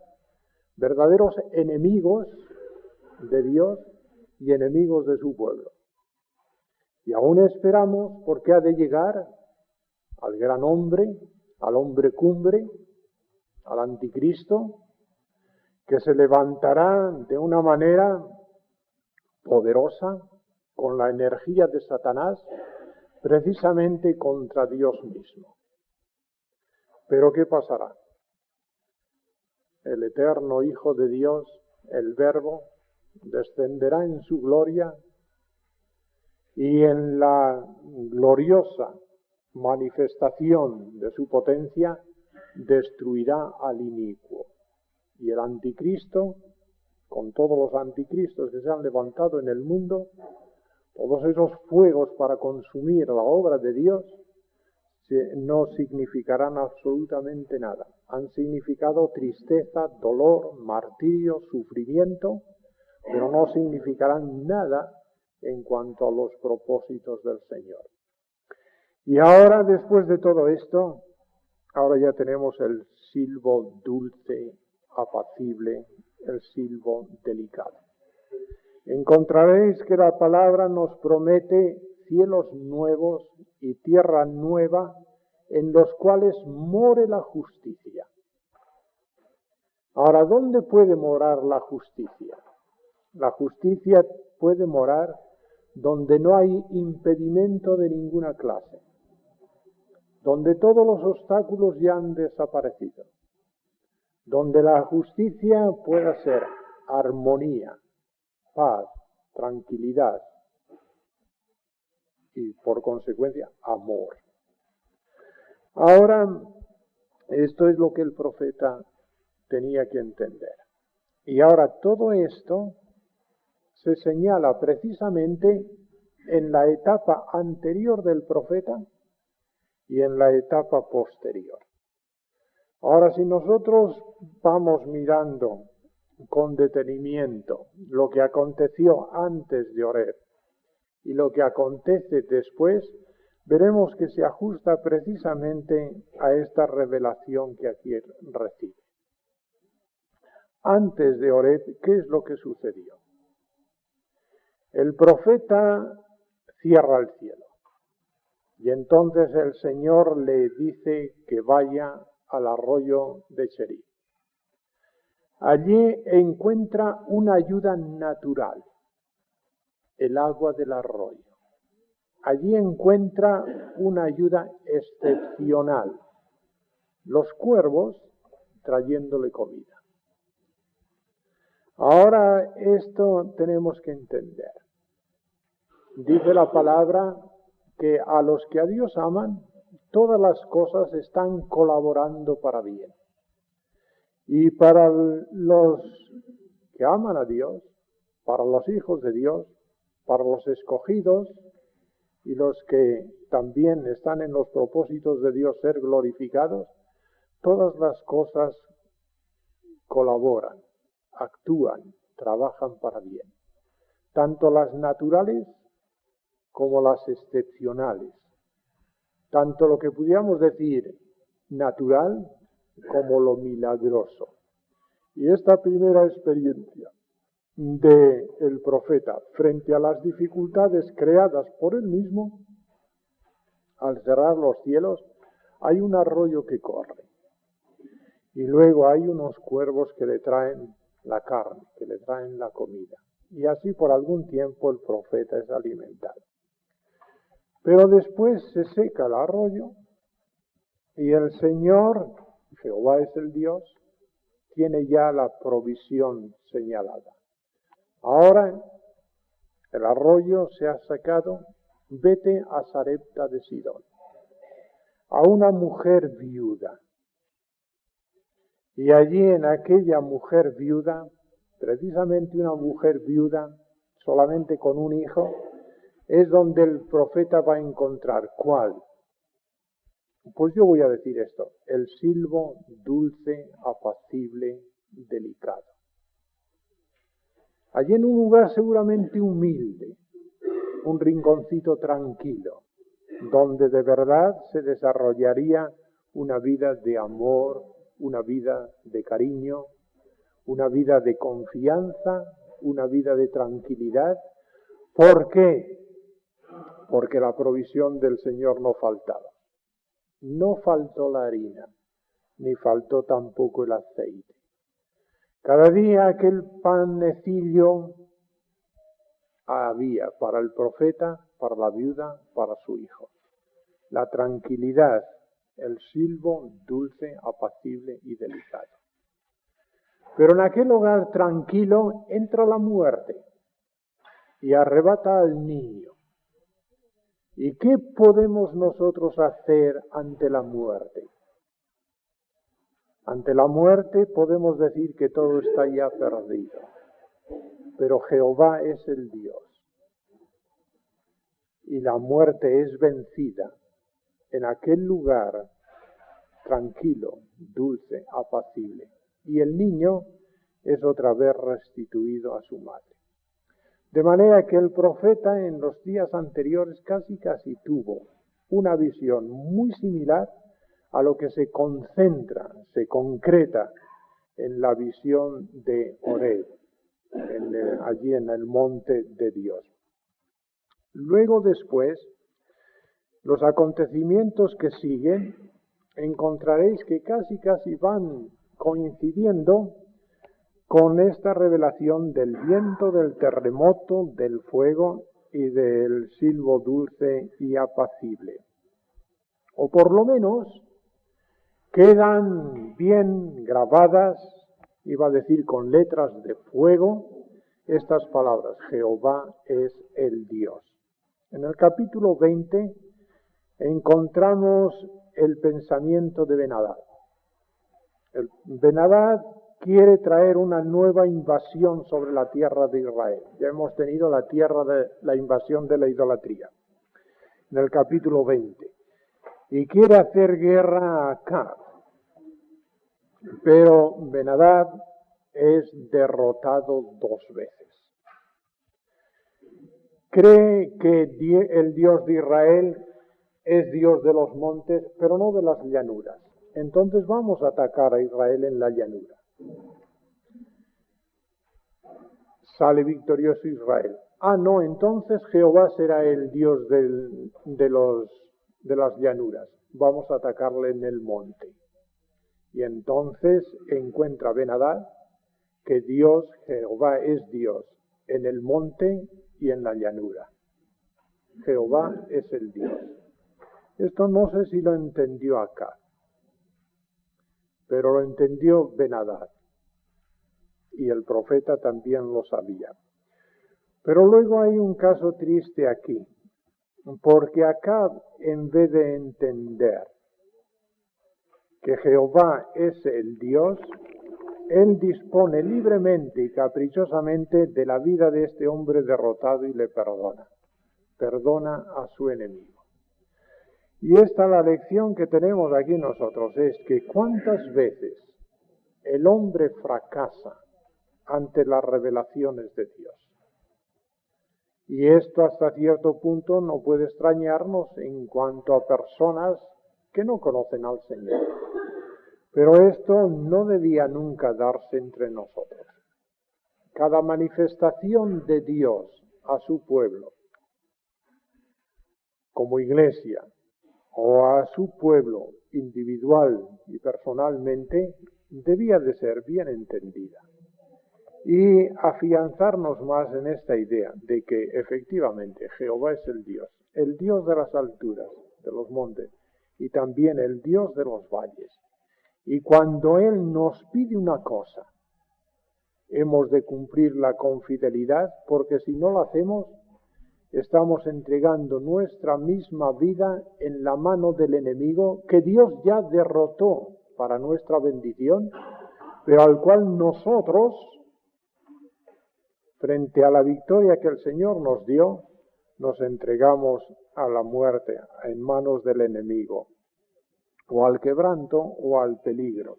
verdaderos enemigos de Dios y enemigos de su pueblo. Y aún esperamos porque ha de llegar al gran hombre, al hombre cumbre, al anticristo, que se levantará de una manera poderosa, con la energía de Satanás, precisamente contra Dios mismo. Pero ¿qué pasará? El eterno Hijo de Dios, el Verbo, descenderá en su gloria y en la gloriosa manifestación de su potencia destruirá al inicuo. Y el anticristo, con todos los anticristos que se han levantado en el mundo, todos esos fuegos para consumir la obra de Dios, no significarán absolutamente nada. Han significado tristeza, dolor, martirio, sufrimiento, pero no significarán nada en cuanto a los propósitos del Señor. Y ahora, después de todo esto, ahora ya tenemos el silbo dulce, apacible, el silbo delicado. Encontraréis que la palabra nos promete cielos nuevos y tierra nueva en los cuales more la justicia. Ahora, ¿dónde puede morar la justicia? La justicia puede morar donde no hay impedimento de ninguna clase, donde todos los obstáculos ya han desaparecido, donde la justicia pueda ser armonía, paz, tranquilidad y por consecuencia amor. Ahora, esto es lo que el profeta tenía que entender. Y ahora todo esto se señala precisamente en la etapa anterior del profeta y en la etapa posterior. Ahora, si nosotros vamos mirando con detenimiento lo que aconteció antes de Oreb y lo que acontece después, veremos que se ajusta precisamente a esta revelación que aquí recibe. Antes de Horeb, ¿qué es lo que sucedió? El profeta cierra el cielo y entonces el Señor le dice que vaya al arroyo de Cherí. Allí encuentra una ayuda natural, el agua del arroyo. Allí encuentra una ayuda excepcional, los cuervos trayéndole comida. Ahora esto tenemos que entender. Dice la palabra que a los que a Dios aman, todas las cosas están colaborando para bien. Y para los que aman a Dios, para los hijos de Dios, para los escogidos y los que también están en los propósitos de Dios ser glorificados, todas las cosas colaboran, actúan, trabajan para bien. Tanto las naturales como las excepcionales. Tanto lo que pudiéramos decir natural como lo milagroso. Y esta primera experiencia del profeta frente a las dificultades creadas por él mismo, al cerrar los cielos, hay un arroyo que corre. Y luego hay unos cuervos que le traen la carne, que le traen la comida. Y así por algún tiempo el profeta es alimentado. Pero después se seca el arroyo y el Señor, Jehová es el Dios, tiene ya la provisión señalada. Ahora el arroyo se ha secado, vete a Sarepta de Sidón, a una mujer viuda. Y allí en aquella mujer viuda, precisamente una mujer viuda, solamente con un hijo, es donde el profeta va a encontrar. ¿Cuál? Pues yo voy a decir esto, el silbo dulce, apacible, delicado. Allí en un lugar seguramente humilde, un rinconcito tranquilo, donde de verdad se desarrollaría una vida de amor, una vida de cariño, una vida de confianza, una vida de tranquilidad. ¿Por qué? Porque la provisión del Señor no faltaba. No faltó la harina, ni faltó tampoco el aceite. Cada día aquel panecillo había para el profeta, para la viuda, para su hijo. La tranquilidad, el silbo dulce, apacible y delicado. Pero en aquel hogar tranquilo entra la muerte y arrebata al niño. ¿Y qué podemos nosotros hacer ante la muerte? Ante la muerte podemos decir que todo está ya perdido, pero Jehová es el Dios y la muerte es vencida en aquel lugar tranquilo, dulce, apacible, y el niño es otra vez restituido a su madre. De manera que el profeta en los días anteriores casi tuvo una visión muy similar a lo que se concentra, se concreta en la visión de Horeb, allí en el monte de Dios. Luego después, los acontecimientos que siguen, encontraréis que casi van coincidiendo con esta revelación del viento, del terremoto, del fuego y del silbo dulce y apacible. O por lo menos quedan bien grabadas, iba a decir con letras de fuego, estas palabras: Jehová es el Dios. En el capítulo 20 encontramos el pensamiento de Ben-Hadad. Ben-Hadad quiere traer una nueva invasión sobre la tierra de Israel. Ya hemos tenido la tierra de la invasión de la idolatría, en el capítulo 20. Y quiere hacer guerra a Acab. Pero Ben-Hadad es derrotado 2 veces. Cree que el Dios de Israel es Dios de los montes, pero no de las llanuras. Entonces vamos a atacar a Israel en la llanura. sale victorioso Israel. Ah, no, entonces Jehová será el Dios de las llanuras. Vamos a atacarle en el monte. Y entonces encuentra Ben-Hadad que Dios, Jehová, es Dios en el monte y en la llanura. Jehová es el Dios. Esto no sé si lo entendió acá, pero lo entendió Ben-Hadad. Y el profeta también lo sabía. Pero luego hay un caso triste aquí, porque acá, en vez de entender que Jehová es el Dios, él dispone libremente y caprichosamente de la vida de este hombre derrotado y le perdona. Perdona a su enemigo. Y esta la lección que tenemos aquí nosotros, es que cuántas veces el hombre fracasa ante las revelaciones de Dios. Y esto hasta cierto punto no puede extrañarnos en cuanto a personas que no conocen al Señor. Pero esto no debía nunca darse entre nosotros. Cada manifestación de Dios a su pueblo, como iglesia, o a su pueblo individual y personalmente, debía de ser bien entendida. Y afianzarnos más en esta idea de que efectivamente Jehová es el Dios de las alturas, de los montes, y también el Dios de los valles. Y cuando Él nos pide una cosa, hemos de cumplirla con fidelidad, porque si no lo hacemos, estamos entregando nuestra misma vida en la mano del enemigo que Dios ya derrotó para nuestra bendición, pero al cual nosotros, frente a la victoria que el Señor nos dio, nos entregamos a la muerte en manos del enemigo, o al quebranto o al peligro.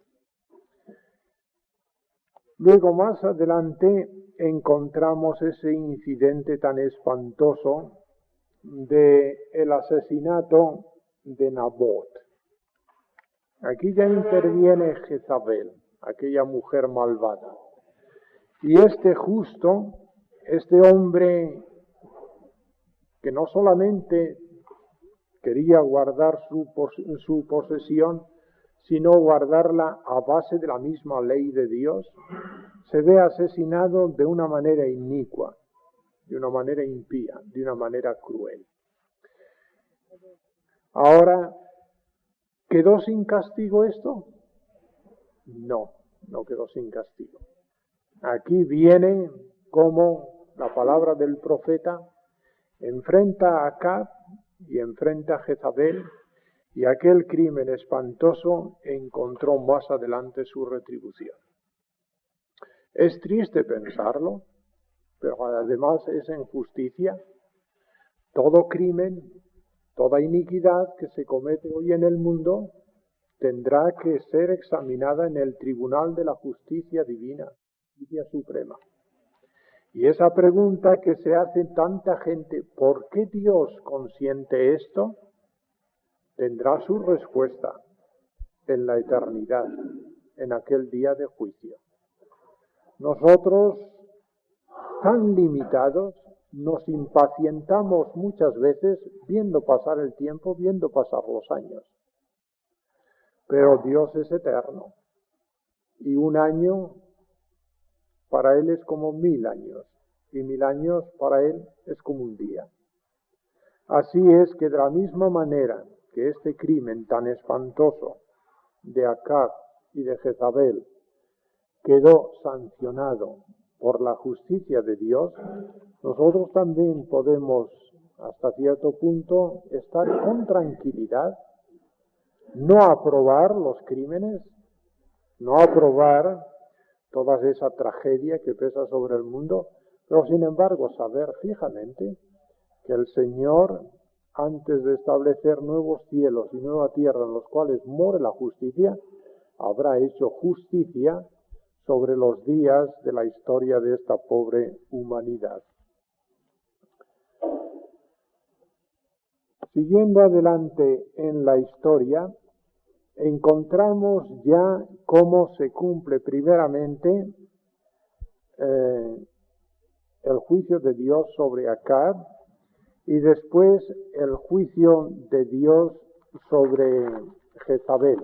Luego más adelante encontramos ese incidente tan espantoso del asesinato de Nabot. Aquí ya interviene Jezabel, aquella mujer malvada. Y este justo, este hombre que no solamente quería guardar su posesión, sino guardarla a base de la misma ley de Dios, se ve asesinado de una manera inicua, de una manera impía, de una manera cruel. Ahora, ¿quedó sin castigo esto? No, no quedó sin castigo. Aquí viene como la palabra del profeta enfrenta a Acab y enfrenta a Jezabel, y aquel crimen espantoso encontró más adelante su retribución. Es triste pensarlo, pero además es injusticia. Todo crimen, toda iniquidad que se comete hoy en el mundo tendrá que ser examinada en el tribunal de la justicia divina, justicia suprema. Y esa pregunta que se hace tanta gente, ¿por qué Dios consiente esto?, tendrá su respuesta en la eternidad, en aquel día de juicio. Nosotros, tan limitados, nos impacientamos muchas veces viendo pasar el tiempo, viendo pasar los años. Pero Dios es eterno, y un año para Él es como 1000 años, y 1000 años para Él es como un día. Así es que de la misma manera que este crimen tan espantoso de Acab y de Jezabel quedó sancionado por la justicia de Dios, nosotros también podemos hasta cierto punto estar con tranquilidad, no aprobar los crímenes, no aprobar toda esa tragedia que pesa sobre el mundo, pero sin embargo saber fijamente que el Señor, antes de establecer nuevos cielos y nueva tierra en los cuales more la justicia, habrá hecho justicia sobre los días de la historia de esta pobre humanidad. Siguiendo adelante en la historia, encontramos ya cómo se cumple primeramente el juicio de Dios sobre Acab y después el juicio de Dios sobre Jezabel.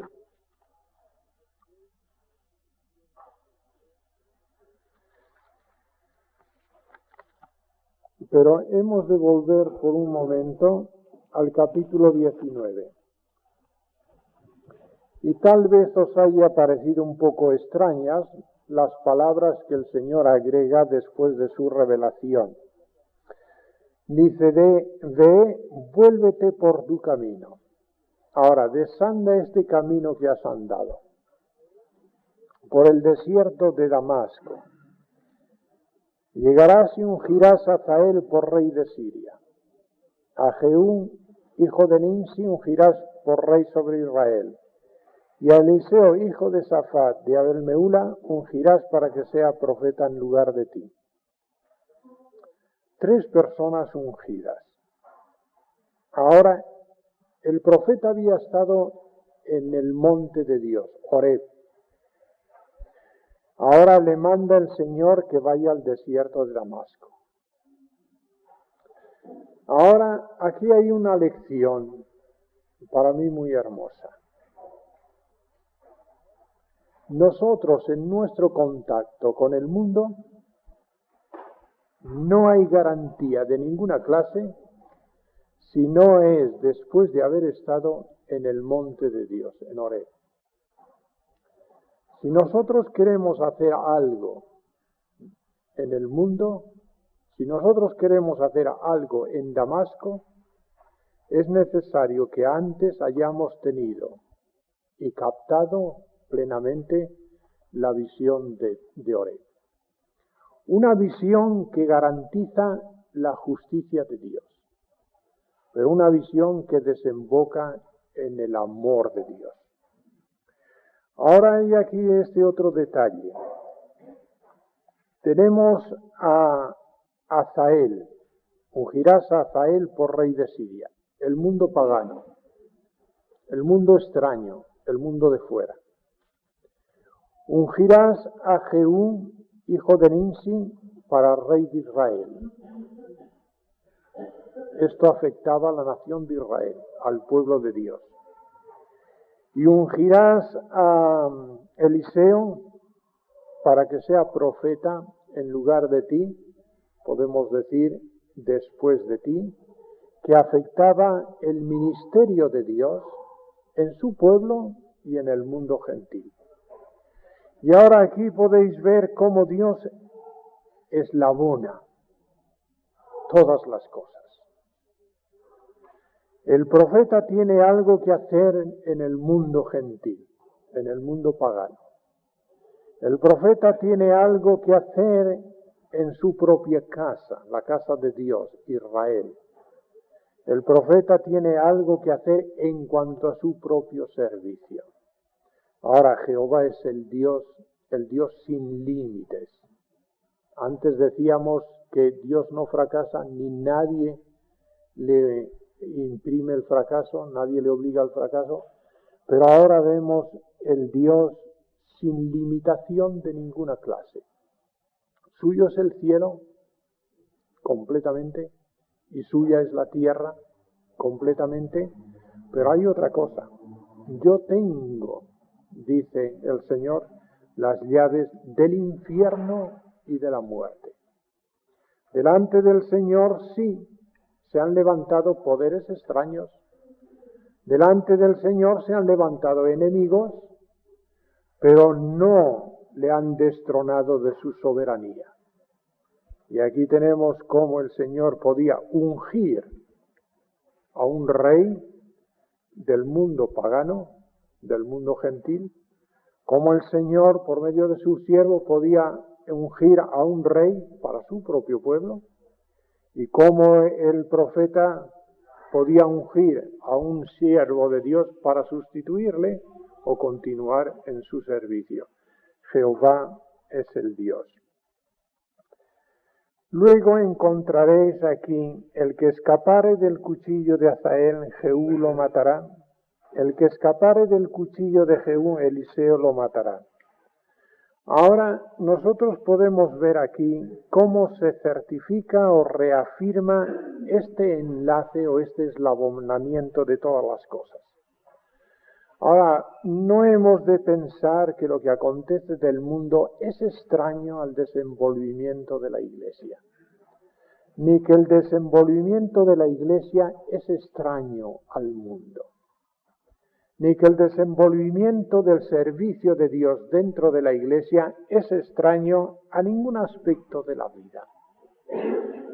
Pero hemos de volver por un momento al capítulo 19. Y tal vez os haya parecido un poco extrañas las palabras que el Señor agrega después de su revelación. Dice, ve, vuélvete por tu camino. Ahora, desanda este camino que has andado, por el desierto de Damasco. Llegarás y ungirás a Hazael por rey de Siria. A Jehú, hijo de Nimsi, ungirás por rey sobre Israel. Y a Eliseo, hijo de Safat, de Abel-Meula, ungirás para que sea profeta en lugar de ti. 3 personas ungidas. Ahora, el profeta había estado en el monte de Dios, Horeb. Ahora le manda el Señor que vaya al desierto de Damasco. Ahora, aquí hay una lección para mí muy hermosa. Nosotros en nuestro contacto con el mundo no hay garantía de ninguna clase si no es después de haber estado en el monte de Dios, en Horeb. Si nosotros queremos hacer algo en el mundo, si nosotros queremos hacer algo en Damasco, es necesario que antes hayamos tenido y captado plenamente la visión de Horeb. Una visión que garantiza la justicia de Dios, pero una visión que desemboca en el amor de Dios. Ahora hay aquí este otro detalle. Tenemos a Hazael, ungirás a Hazael por rey de Siria, el mundo pagano, el mundo extraño, el mundo de fuera. Ungirás a Jehú, hijo de Nimsi, para rey de Israel. Esto afectaba a la nación de Israel, al pueblo de Dios. Y ungirás a Eliseo para que sea profeta en lugar de ti, podemos decir después de ti, que afectaba el ministerio de Dios en su pueblo y en el mundo gentil. Y ahora aquí podéis ver cómo Dios eslabona todas las cosas. El profeta tiene algo que hacer en el mundo gentil, en el mundo pagano. El profeta tiene algo que hacer en su propia casa, la casa de Dios, Israel. El profeta tiene algo que hacer en cuanto a su propio servicio. Ahora Jehová es el Dios sin límites. Antes decíamos que Dios no fracasa, ni nadie le imprime el fracaso, nadie le obliga al fracaso, pero ahora vemos el Dios sin limitación de ninguna clase. Suyo es el cielo completamente y suya es la tierra completamente, pero hay otra cosa. Yo tengo, dice el Señor, las llaves del infierno y de la muerte. Delante del Señor sí se han levantado poderes extraños. Delante del Señor se han levantado enemigos, pero no le han destronado de su soberanía. Y aquí tenemos cómo el Señor podía ungir a un rey del mundo pagano, del mundo gentil, como el Señor, por medio de su siervo, podía ungir a un rey para su propio pueblo, y cómo el profeta podía ungir a un siervo de Dios para sustituirle o continuar en su servicio. Jehová es el Dios. Luego encontraréis aquí, el que escapare del cuchillo de Hazael, Jehú lo matará. El que escapare del cuchillo de Jehú, Eliseo lo matará. Ahora nosotros podemos ver aquí cómo se certifica o reafirma este enlace o este eslabonamiento de todas las cosas. Ahora, no hemos de pensar que lo que acontece del mundo es extraño al desenvolvimiento de la Iglesia, ni que el desenvolvimiento de la Iglesia es extraño al mundo, ni que el desenvolvimiento del servicio de Dios dentro de la Iglesia es extraño a ningún aspecto de la vida.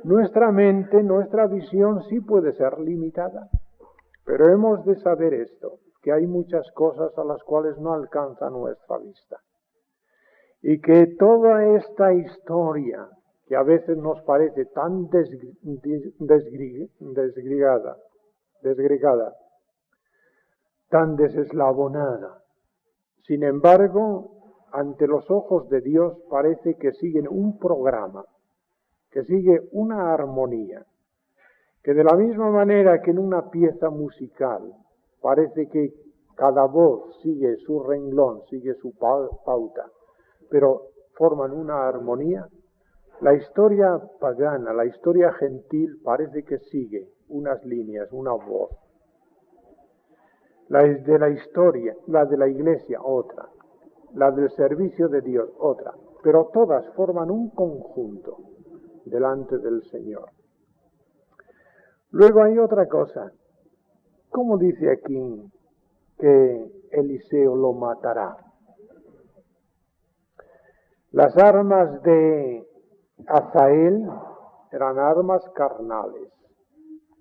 Nuestra mente, nuestra visión sí puede ser limitada, pero hemos de saber esto, que hay muchas cosas a las cuales no alcanza nuestra vista. Y que toda esta historia, que a veces nos parece tan desgregada, tan deseslabonada, sin embargo, ante los ojos de Dios parece que siguen un programa, que sigue una armonía, que de la misma manera que en una pieza musical parece que cada voz sigue su renglón, sigue su pauta, pero forman una armonía, la historia pagana, la historia gentil parece que sigue unas líneas, una voz. La de la historia, la de la Iglesia, otra, la del servicio de Dios, otra, pero todas forman un conjunto delante del Señor. Luego hay otra cosa. ¿Cómo dice aquí que Eliseo lo matará? Las armas de Hazael eran armas carnales.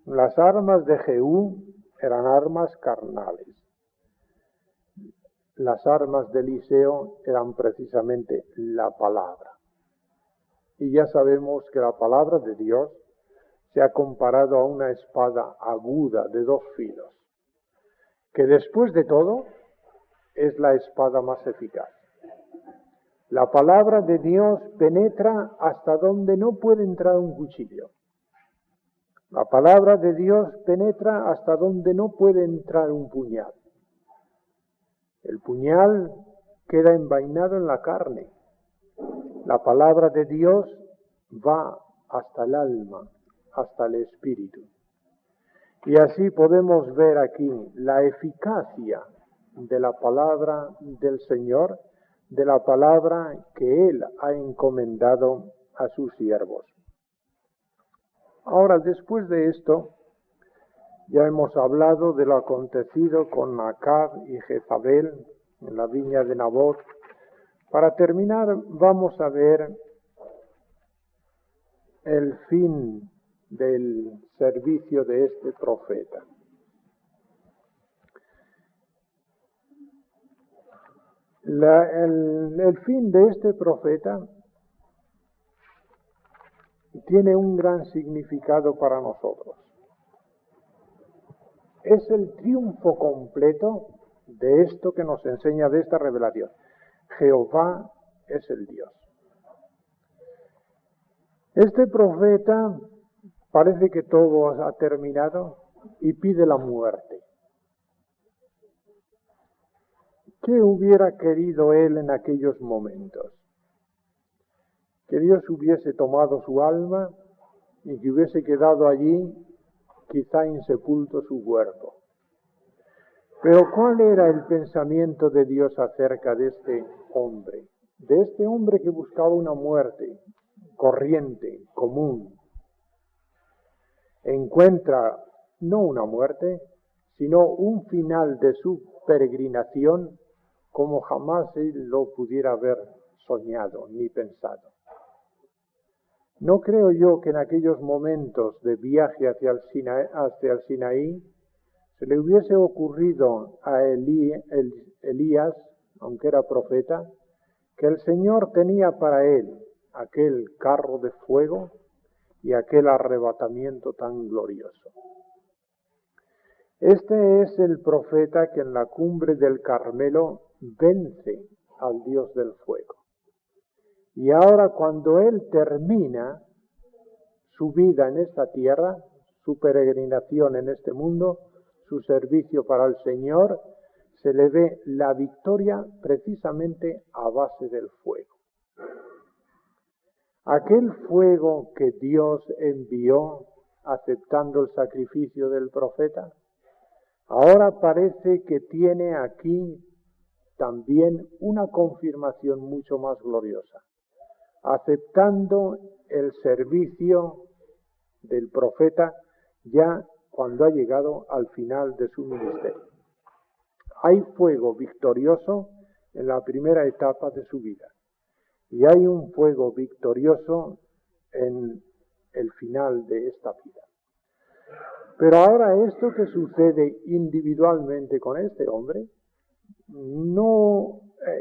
Las armas de Jehú eran armas carnales. Las armas de Eliseo eran precisamente la palabra. Y ya sabemos que la palabra de Dios se ha comparado a una espada aguda de 2 filos, que después de todo es la espada más eficaz. La palabra de Dios penetra hasta donde no puede entrar un cuchillo. La palabra de Dios penetra hasta donde no puede entrar un puñal. El puñal queda envainado en la carne. La palabra de Dios va hasta el alma, hasta el espíritu. Y así podemos ver aquí la eficacia de la palabra del Señor, de la palabra que Él ha encomendado a sus siervos. Ahora, después de esto, ya hemos hablado de lo acontecido con Acab y Jezabel en la viña de Nabot. Para terminar, vamos a ver el fin del servicio de este profeta. El fin de este profeta tiene un gran significado para nosotros. Es el triunfo completo de esto que nos enseña de esta revelación. Jehová es el Dios. Este profeta parece que todo ha terminado y pide la muerte. ¿Qué hubiera querido él en aquellos momentos? Que Dios hubiese tomado su alma y que hubiese quedado allí, quizá insepulto su cuerpo. Pero ¿cuál era el pensamiento de Dios acerca de este hombre? De este hombre que buscaba una muerte corriente, común. Encuentra no una muerte, sino un final de su peregrinación como jamás él lo pudiera haber soñado ni pensado. No creo yo que en aquellos momentos de viaje hacia el Sinaí se le hubiese ocurrido a Elías, aunque era profeta, que el Señor tenía para él aquel carro de fuego y aquel arrebatamiento tan glorioso. Este es el profeta que en la cumbre del Carmelo vence al Dios del fuego. Y ahora cuando él termina su vida en esta tierra, su peregrinación en este mundo, su servicio para el Señor, se le ve la victoria precisamente a base del fuego. Aquel fuego que Dios envió aceptando el sacrificio del profeta, ahora parece que tiene aquí también una confirmación mucho más gloriosa, aceptando el servicio del profeta ya cuando ha llegado al final de su ministerio. Hay fuego victorioso en la primera etapa de su vida y hay un fuego victorioso en el final de esta vida. Pero ahora esto que sucede individualmente con este hombre,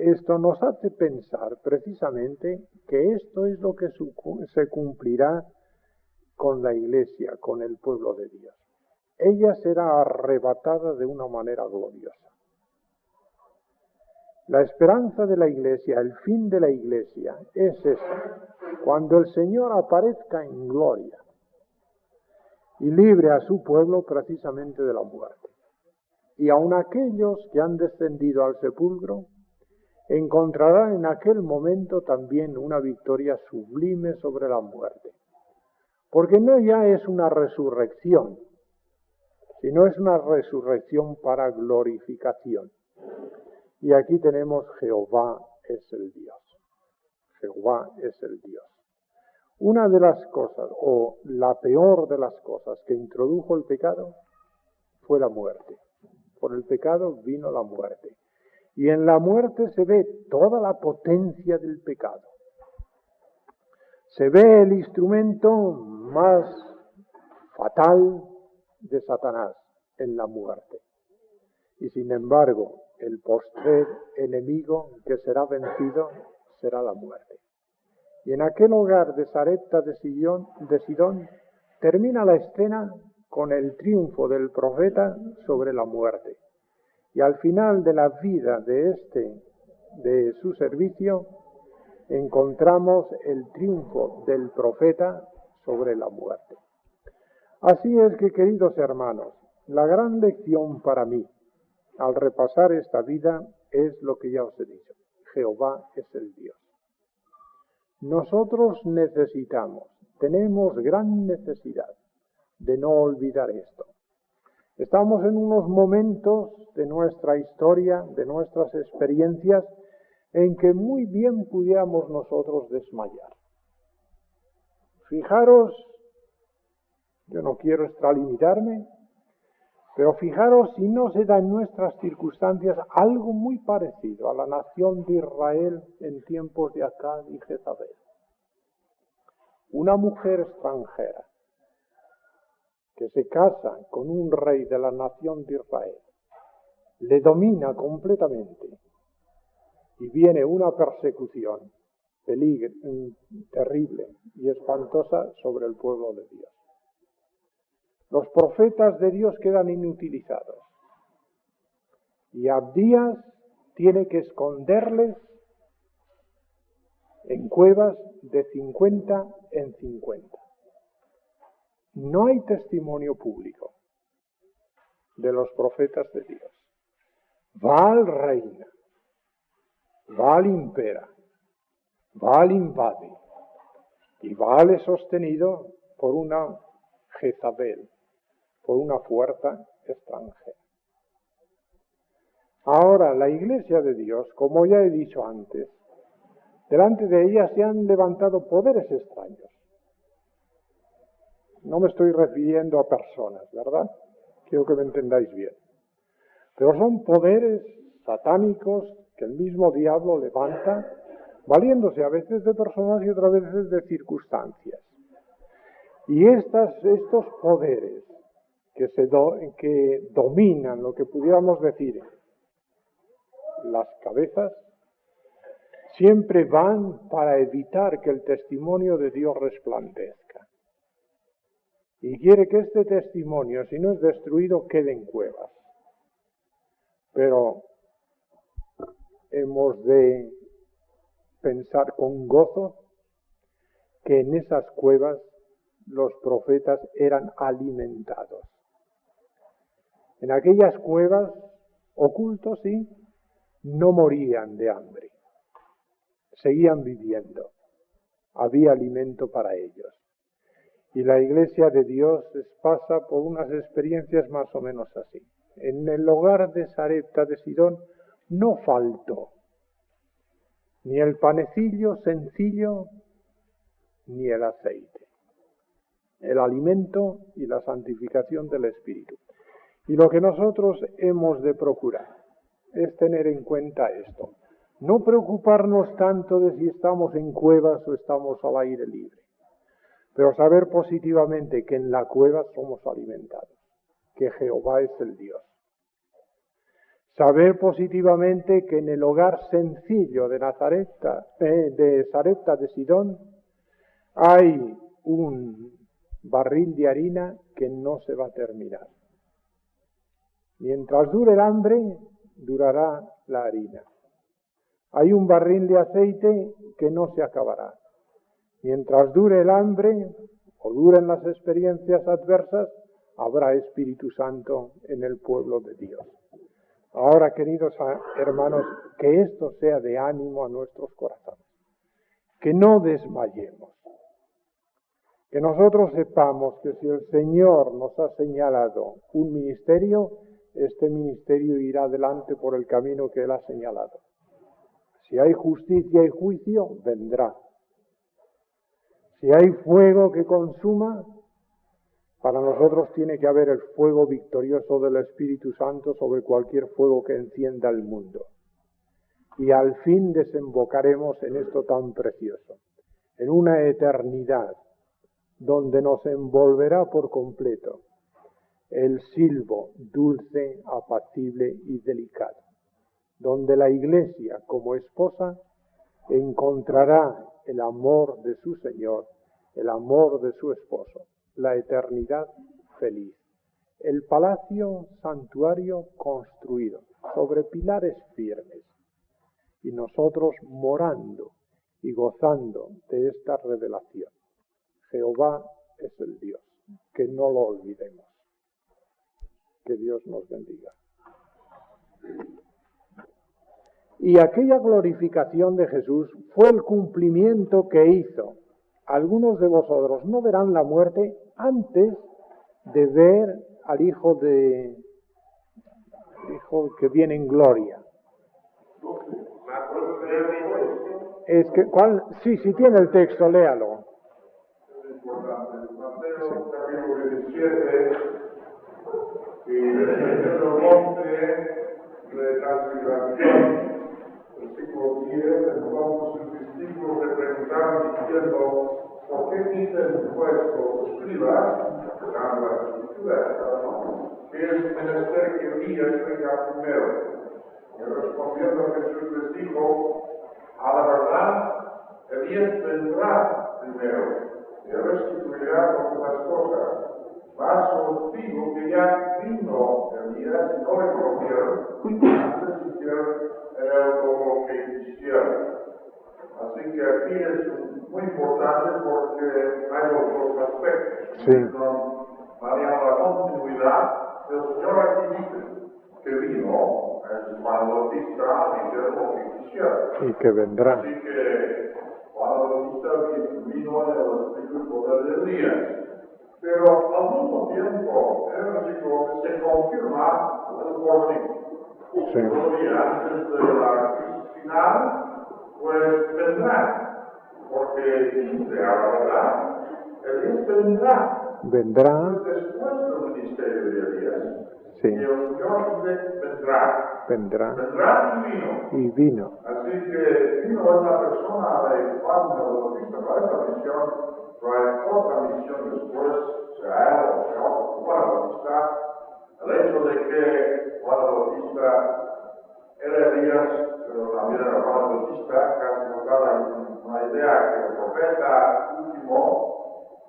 esto nos hace pensar precisamente que esto es lo que se cumplirá con la Iglesia, con el pueblo de Dios. Ella será arrebatada de una manera gloriosa. La esperanza de la Iglesia, el fin de la Iglesia, es eso, cuando el Señor aparezca en gloria y libre a su pueblo precisamente de la muerte. Y aun aquellos que han descendido al sepulcro encontrarán en aquel momento también una victoria sublime sobre la muerte. Porque no ya es una resurrección, sino es una resurrección para glorificación. Y aquí tenemos Jehová es el Dios. Jehová es el Dios. Una de las cosas, o la peor de las cosas que introdujo el pecado, fue la muerte. Por el pecado vino la muerte. Y en la muerte se ve toda la potencia del pecado. Se ve el instrumento más fatal de Satanás en la muerte. Y sin embargo, el postrer enemigo que será vencido será la muerte. Y en aquel hogar de Sarepta de Sidón termina la escena con el triunfo del profeta sobre la muerte. Y al final de la vida de su servicio, encontramos el triunfo del profeta sobre la muerte. Así es que, queridos hermanos, la gran lección para mí, al repasar esta vida, es lo que ya os he dicho. Jehová es el Dios. Nosotros tenemos gran necesidad de no olvidar esto. Estamos en unos momentos de nuestra historia, de nuestras experiencias, en que muy bien pudiéramos nosotros desmayar. Fijaros, yo no quiero extralimitarme, pero fijaros si no se da en nuestras circunstancias algo muy parecido a la nación de Israel en tiempos de Acab y Jezabel. Una mujer extranjera que se casa con un rey de la nación de Israel, le domina completamente y viene una persecución terrible y espantosa sobre el pueblo de Dios. Los profetas de Dios quedan inutilizados y Abdías tiene que esconderles en cuevas de 50 en 50. No hay testimonio público de los profetas de Dios. Baal reina, Baal impera, Baal invade y Baal es sostenido por una Jezabel, por una fuerza extranjera. Ahora, la Iglesia de Dios, como ya he dicho antes, delante de ella se han levantado poderes extraños. No me estoy refiriendo a personas, ¿verdad? Quiero que me entendáis bien. Pero son poderes satánicos que el mismo diablo levanta, valiéndose a veces de personas y otras veces de circunstancias. Y estos poderes que dominan lo que pudiéramos decir las cabezas, siempre van para evitar que el testimonio de Dios resplandezca. Y quiere que este testimonio, si no es destruido, quede en cuevas. Pero hemos de pensar con gozo que en esas cuevas los profetas eran alimentados. En aquellas cuevas oculto sí, no morían de hambre, seguían viviendo, había alimento para ellos. Y la Iglesia de Dios pasa por unas experiencias más o menos así. En el hogar de Sarepta de Sidón no faltó ni el panecillo sencillo ni el aceite, el alimento y la santificación del Espíritu. Y lo que nosotros hemos de procurar es tener en cuenta esto, no preocuparnos tanto de si estamos en cuevas o estamos al aire libre, pero saber positivamente que en la cueva somos alimentados, que Jehová es el Dios. Saber positivamente que en el hogar sencillo de Sarepta de Sidón hay un barril de harina que no se va a terminar. Mientras dure el hambre, durará la harina. Hay un barril de aceite que no se acabará. Mientras dure el hambre o duren las experiencias adversas, habrá Espíritu Santo en el pueblo de Dios. Ahora, queridos hermanos, que esto sea de ánimo a nuestros corazones, que no desmayemos, que nosotros sepamos que si el Señor nos ha señalado un ministerio, este ministerio irá adelante por el camino que Él ha señalado. Si hay justicia y juicio, vendrá. Si hay fuego que consuma, para nosotros tiene que haber el fuego victorioso del Espíritu Santo sobre cualquier fuego que encienda el mundo. Y al fin desembocaremos en esto tan precioso, en una eternidad donde nos envolverá por completo el silbo dulce, apacible y delicado, donde la Iglesia como esposa encontrará el amor de su Señor, el amor de su esposo, la eternidad feliz, el palacio santuario construido sobre pilares firmes, y nosotros morando y gozando de esta revelación. Jehová es el Dios, que no lo olvidemos. Que Dios nos bendiga. Y aquella glorificación de Jesús fue el cumplimiento que hizo. Algunos de vosotros no verán la muerte antes de ver al Hijo que viene en gloria. Es que, ¿cuál? Sí, tiene el texto, léalo. Mateo capítulo 17, y en el monte de transfiguración, versículo 10, entonces sus discípulos le preguntaron diciendo, ¿por qué dicen vuestros escribas, que dan las escrituras, que es menester que Elías venga primero? Y respondiendo Jesús les dijo, a la verdad, Elías vendrá primero y restituirá todas las cosas. Mas os digo que ya vino Elías y no le conocieron, antes hicieron en él todo lo que quisieron. Así que aquí es muy importante porque hay los dos aspectos. Sí. Variando la continuidad, el Señor aquí dice que vino, Juan Bautista hicieron lo que quisieron. Y que vendrá. Así que Juan Bautista vino en el espíritu y poder de Elías. Pero al mismo tiempo, en el versículo se confirma el porvenir. Sí. Todavía antes de la crisis final, pues vendrá. Porque dice, a la verdad, Elías vendrá. Vendrá. Después del ministerio de Elías, Sí. y el Señor dice, vendrá. Vendrá. Vendrá Y vino. Así que vino una persona de Juan el Bautista para esta misión, pero hay otra misión después, sea él o sea otro Juan el Bautista. El hecho de que Juan el Bautista era Elías, pero también era Juan el Bautista, casi nos da una idea que el profeta último,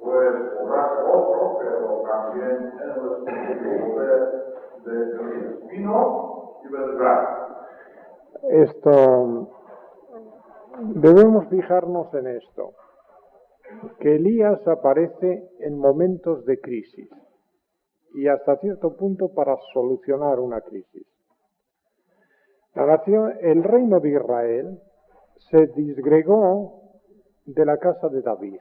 pues podrá ser otro, pero también en el espíritu de Elías. Vino y vendrá. Esto, debemos fijarnos en esto, que Elías aparece en momentos de crisis y hasta cierto punto para solucionar una crisis. El reino de Israel se disgregó de la casa de David.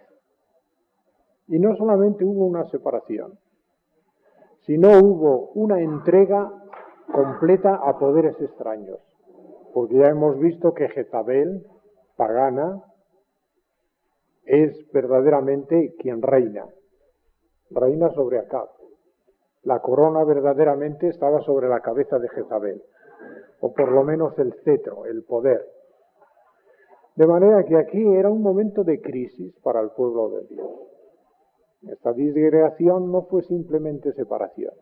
Y no solamente hubo una separación, sino hubo una entrega completa a poderes extraños. Porque ya hemos visto que Jezabel, pagana, es verdaderamente quien reina sobre Acab. La corona verdaderamente estaba sobre la cabeza de Jezabel, o por lo menos el cetro, el poder. De manera que aquí era un momento de crisis para el pueblo de Dios. Esta disgregación no fue simplemente separación,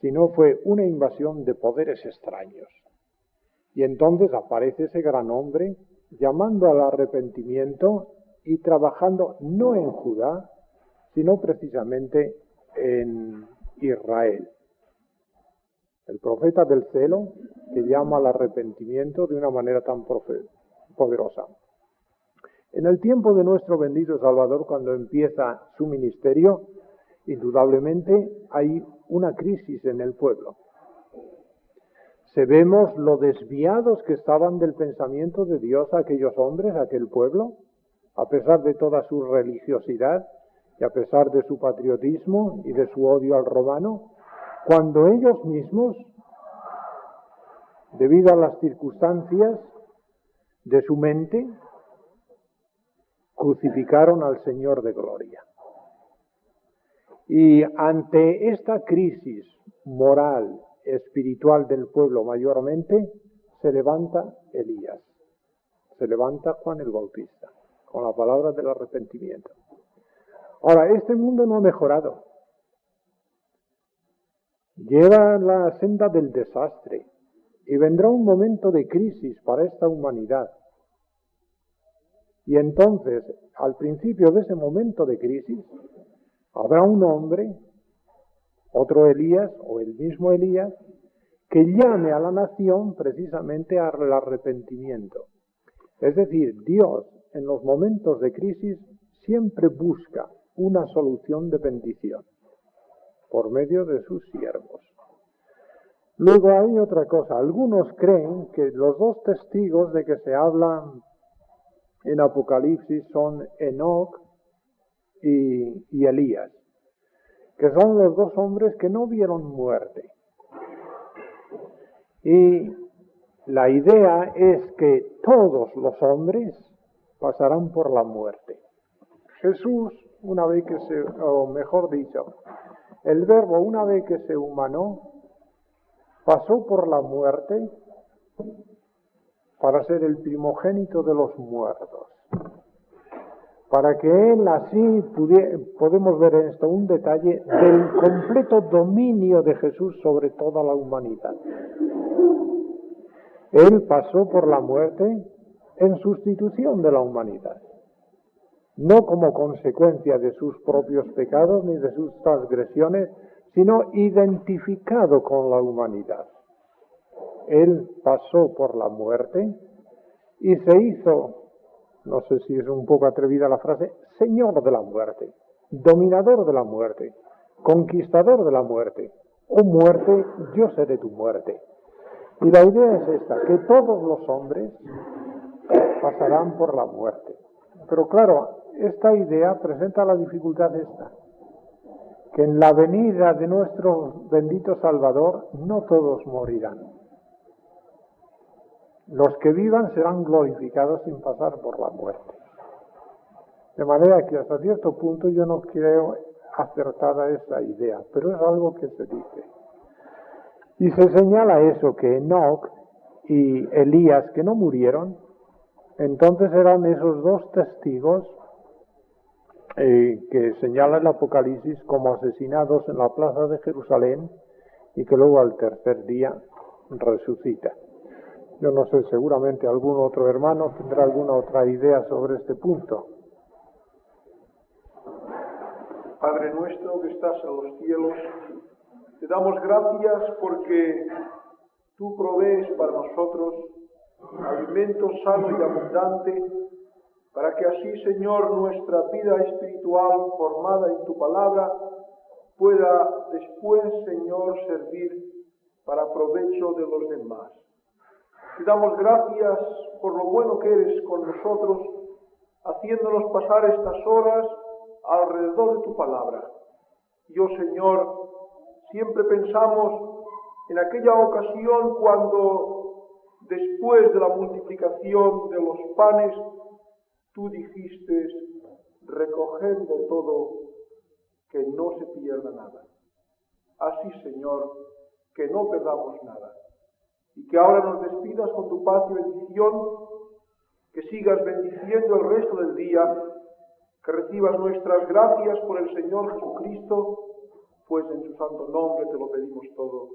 sino fue una invasión de poderes extraños. Y entonces aparece ese gran hombre llamando al arrepentimiento y trabajando no en Judá, sino precisamente en Israel. El profeta del celo que llama al arrepentimiento de una manera tan poderosa. En el tiempo de nuestro bendito Salvador, cuando empieza su ministerio, indudablemente hay una crisis en el pueblo. Vemos lo desviados que estaban del pensamiento de Dios aquellos hombres, aquel pueblo, a pesar de toda su religiosidad y a pesar de su patriotismo y de su odio al romano, cuando ellos mismos, debido a las circunstancias de su mente, crucificaron al Señor de gloria. Y ante esta crisis moral, espiritual del pueblo mayormente, se levanta Elías, se levanta Juan el Bautista, con la palabra del arrepentimiento. Ahora, este mundo no ha mejorado. Lleva la senda del desastre y vendrá un momento de crisis para esta humanidad. Y entonces, al principio de ese momento de crisis, habrá un hombre, otro Elías o el mismo Elías, que llame a la nación precisamente al arrepentimiento. Es decir, Dios en los momentos de crisis siempre busca una solución de bendición por medio de sus siervos. Luego hay otra cosa. Algunos creen que los dos testigos de que se habla en Apocalipsis son Enoc y Elías, que son los dos hombres que no vieron muerte. Y la idea es que todos los hombres pasarán por la muerte. Jesús, una vez que o mejor dicho, el Verbo una vez que se humanó, pasó por la muerte para ser el primogénito de los muertos. Para que Él así podemos ver en esto un detalle del completo dominio de Jesús sobre toda la humanidad. Él pasó por la muerte en sustitución de la humanidad, no como consecuencia de sus propios pecados ni de sus transgresiones, sino identificado con la humanidad. Él pasó por la muerte y se hizo, no sé si es un poco atrevida la frase, señor de la muerte, dominador de la muerte, conquistador de la muerte. Oh muerte, yo seré tu muerte. Y la idea es esta, que todos los hombres pasarán por la muerte. Pero claro, esta idea presenta la dificultad esta, que en la venida de nuestro bendito Salvador no todos morirán. Los que vivan serán glorificados sin pasar por la muerte. De manera que hasta cierto punto yo no creo acertada esa idea, pero es algo que se dice. Y se señala eso, que Enoc y Elías, que no murieron, entonces eran esos dos testigos que señala el Apocalipsis como asesinados en la plaza de Jerusalén y que luego al tercer día resucita. Yo no sé, seguramente algún otro hermano tendrá alguna otra idea sobre este punto. Padre nuestro que estás en los cielos, te damos gracias porque tú provees para nosotros alimento sano y abundante, para que así, Señor, nuestra vida espiritual formada en tu palabra pueda después, Señor, servir para provecho de los demás. Te damos gracias por lo bueno que eres con nosotros, haciéndonos pasar estas horas alrededor de tu palabra. Y, oh Señor, siempre pensamos en aquella ocasión cuando, después de la multiplicación de los panes, tú dijiste, recogiendo todo, que no se pierda nada. Así, Señor, que no perdamos nada. Y que ahora nos despidas con tu paz y bendición, que sigas bendiciendo el resto del día, que recibas nuestras gracias por el Señor Jesucristo, pues en su santo nombre te lo pedimos todo.